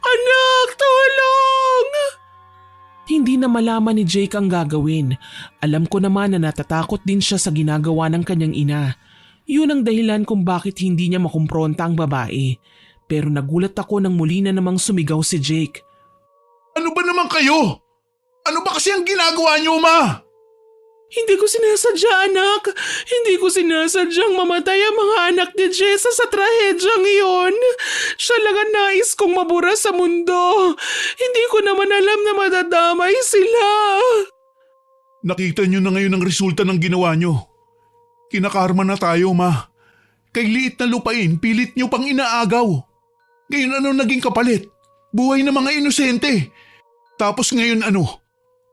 Anak, tulong! Hindi na malaman ni Jake ang gagawin. Alam ko naman na natatakot din siya sa ginagawa ng kanyang ina. Yun ang dahilan kung bakit hindi niya makumpronta ang babae. Pero nagulat ako nang muli na namang sumigaw si Jake. Ano ba naman kayo? Ano ba kasi ang ginagawa niyo, Ma? Hindi ko sinasadya, anak. Hindi ko sinasadyang mamatay ang mga anak ni Jessa sa trahedyang iyon. Siya lang ang nais kong mabura sa mundo. Hindi ko naman alam na madadamay sila. Nakita niyo na ngayon ang resulta ng ginawa niyo. Kinakarma na tayo, Ma. Kay liit na lupain, pilit niyo pang inaagaw. Ngayon ano naging kapalit? Buhay ng mga inosente. Tapos ngayon ano?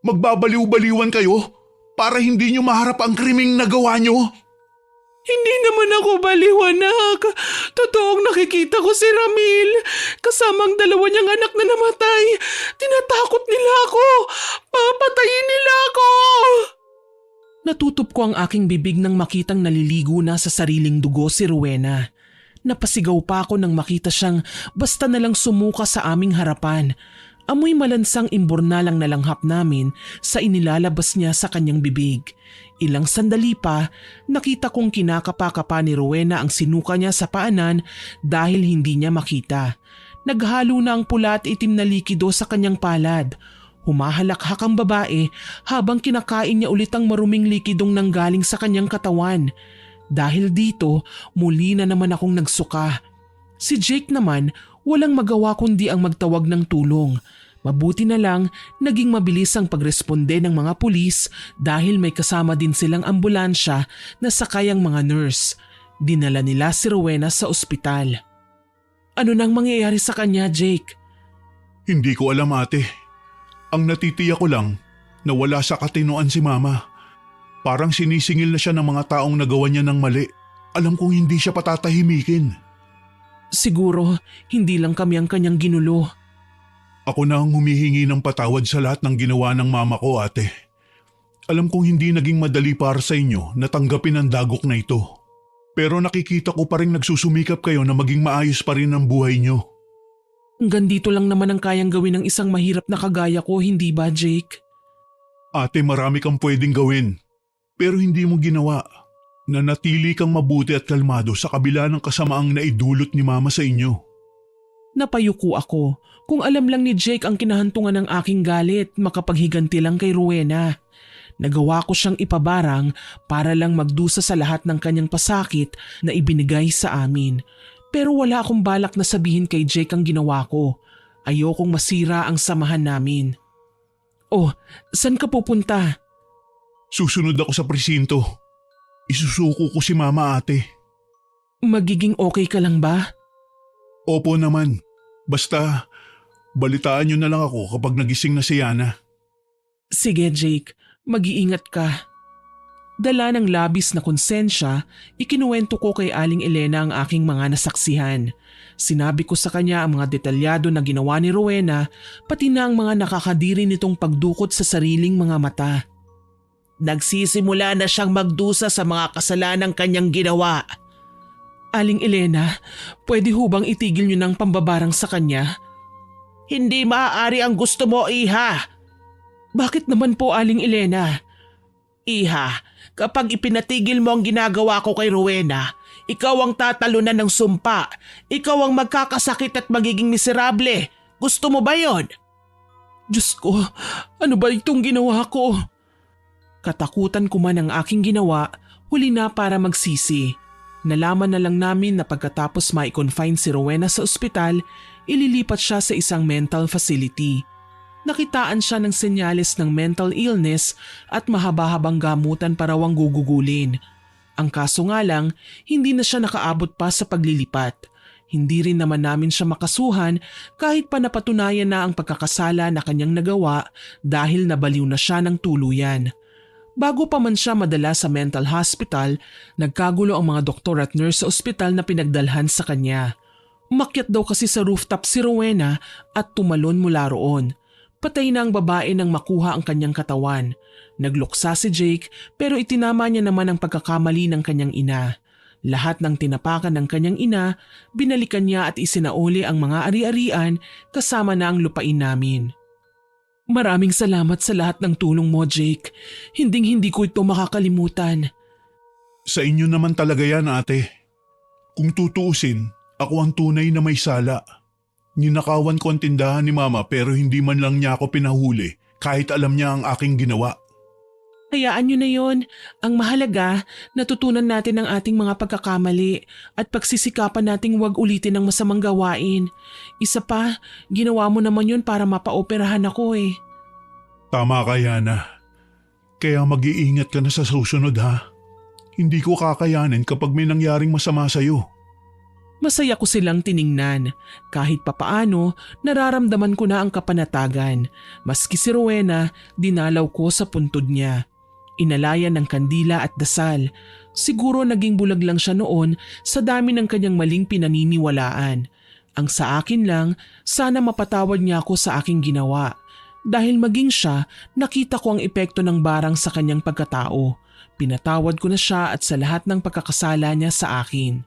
Magbabaliw-baliwan kayo para hindi niyo maharap ang krimeng nagawa niyo? Hindi naman ako baliw, anak. Totoong nakikita ko si Ramil. Kasamang dalawa niyang anak na namatay. Tinatakot nila ako. Papatayin nila ako. Natutup ko ang aking bibig nang makitang naliligo na sa sariling dugo si Rowena. Napasigaw pa ako nang makita siyang basta nalang sumuka sa aming harapan. Amoy malansang imbornal ang nalanghap namin sa inilalabas niya sa kanyang bibig. Ilang sandali pa, nakita kong kinakapa-kapa ni Rowena ang sinuka niya sa paanan dahil hindi niya makita. Naghalo na ang pula at itim na likido sa kanyang palad. Humahalakhak ang babae habang kinakain niya ulit ang maruming likidong nanggaling sa kanyang katawan. Dahil dito, muli na naman akong nagsuka. Si Jake naman, walang magawa kundi ang magtawag ng tulong. Mabuti na lang, naging mabilis ang pagresponde ng mga pulis dahil may kasama din silang ambulansya na sakay ang mga nurse. Dinala nila si Rowena sa ospital. Ano nang mangyayari sa kanya, Jake? Hindi ko alam, ate. Ang natitiyak ko lang na wala sa katinoan si Mama. Parang sinisingil na siya ng mga taong nagawa niya ng mali. Alam kong hindi siya patatahimikin. Siguro, hindi lang kami ang kanyang ginulo. Ako na ang humihingi ng patawad sa lahat ng ginawa ng mama ko, ate. Alam kong hindi naging madali para sa inyo na tanggapin ang dagok na ito. Pero nakikita ko pa rin nagsusumikap kayo na maging maayos pa rin ang buhay niyo. Hanggang dito lang naman ang kayang gawin ng isang mahirap na kagaya ko, hindi ba Jake? Ate, marami kang pwedeng gawin. Pero hindi mo ginawa. Nanatili kang mabuti at kalmado sa kabila ng kasamaang naidulot ni Mama sa inyo. Napayuko ako. Kung alam lang ni Jake ang kinahantungan ng aking galit, makapaghiganti lang kay Rowena. Nagawa ko siyang ipabarang para lang magdusa sa lahat ng kanyang pasakit na ibinigay sa amin. Pero wala akong balak na sabihin kay Jake ang ginawa ko. Ayokong masira ang samahan namin. Oh, saan ka pupunta? Susunod ako sa presinto. Isusuko ko si Mama, ate. Magiging okay ka lang ba? Opo naman. Basta, balitaan niyo na lang ako kapag nagising na si Yana. Sige Jake, mag-iingat ka. Dala ng labis na konsensya, ikinuwento ko kay Aling Elena ang aking mga nasaksihan. Sinabi ko sa kanya ang mga detalyado na ginawa ni Rowena, pati na ang mga nakakadiri nitong pagdukot sa sariling mga mata. Nagsisimula na siyang magdusa sa mga kasalanang kanyang ginawa. Aling Elena, pwede hubang itigil niyo ng pambabarang sa kanya? Hindi maaari ang gusto mo, Iha. Bakit naman po, Aling Elena? Iha, kapag ipinatigil mo ang ginagawa ko kay Rowena, ikaw ang tatalunan ng sumpa. Ikaw ang magkakasakit at magiging miserable. Gusto mo ba yon? Diyos ko, ano ba itong ginawa ko? Katakutan ko man ang aking ginawa, huli na para magsisi. Nalaman na lang namin na pagkatapos ma-confine si Rowena sa ospital, ililipat siya sa isang mental facility. Nakitaan siya ng senyales ng mental illness at mahaba-habang gamutan para wang gugugulin. Ang kaso nga lang, hindi na siya nakaabot pa sa paglilipat. Hindi rin naman namin siya makasuhan kahit pa napatunayan na ang pagkakasala na kanyang nagawa dahil nabaliw na siya ng tuluyan. Bago pa man siya madala sa mental hospital, nagkagulo ang mga doktor at nurse sa ospital na pinagdalhan sa kanya. Umakyat daw kasi sa rooftop si Rowena at tumalon mula roon. Patay na ang babae nang makuha ang kanyang katawan. Nagluksa si Jake pero itinama niya naman ang pagkakamali ng kanyang ina. Lahat ng tinapakan ng kanyang ina, binalikan niya at isinauli ang mga ari-arian kasama na ang lupain namin. Maraming salamat sa lahat ng tulong mo, Jake. Hinding-hindi ko ito makakalimutan. Sa inyo naman talaga yan, ate. Kung tutuusin, ako ang tunay na may sala. Ninakawan ko ang tindahan ni Mama pero hindi man lang niya ako pinahuli kahit alam niya ang aking ginawa. Hayaan niyo na yon. Ang mahalaga, natutunan natin ang ating mga pagkakamali at pagsisikapan nating huwag ulitin ang masamang gawain. Isa pa, ginawa mo naman yun para mapaoperahan ako eh. Tama ka, Yana. Kaya mag-iingat ka na sa susunod, ha? Hindi ko kakayanin kapag may nangyaring masama sa'yo. Masaya ko silang tiningnan. Kahit papaano, nararamdaman ko na ang kapanatagan. Maski si Rowena, dinalaw ko sa puntod niya. Inalayan ng kandila at dasal. Siguro naging bulag lang siya noon sa dami ng kanyang maling pinaniniwalaan. Ang sa akin lang, sana mapatawad niya ako sa aking ginawa. Dahil maging siya, nakita ko ang epekto ng barang sa kanyang pagkatao. Pinatawad ko na siya at sa lahat ng pagkakasala niya sa akin.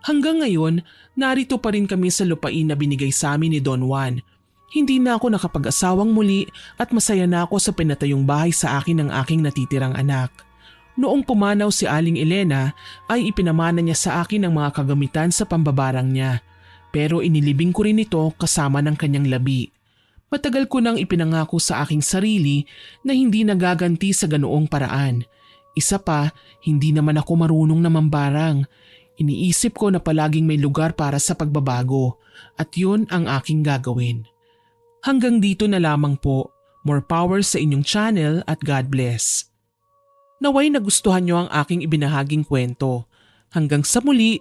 Hanggang ngayon, narito pa rin kami sa lupain na binigay sa amin ni Don Juan. Hindi na ako nakapag-asawang muli at masaya na ako sa pinatayong bahay sa akin ng aking natitirang anak. Noong pumanaw si Aling Elena ay ipinamana niya sa akin ang mga kagamitan sa pambabarang niya. Pero inilibing ko rin ito kasama ng kanyang labi. Matagal ko nang ipinangako sa aking sarili na hindi nagaganti sa ganoong paraan. Isa pa, hindi naman ako marunong na mambarang. Iniisip ko na palaging may lugar para sa pagbabago at yun ang aking gagawin. Hanggang dito na lamang po. More power sa inyong channel at God bless. Naway nagustuhan nyo ang aking ibinahaging kwento. Hanggang sa muli,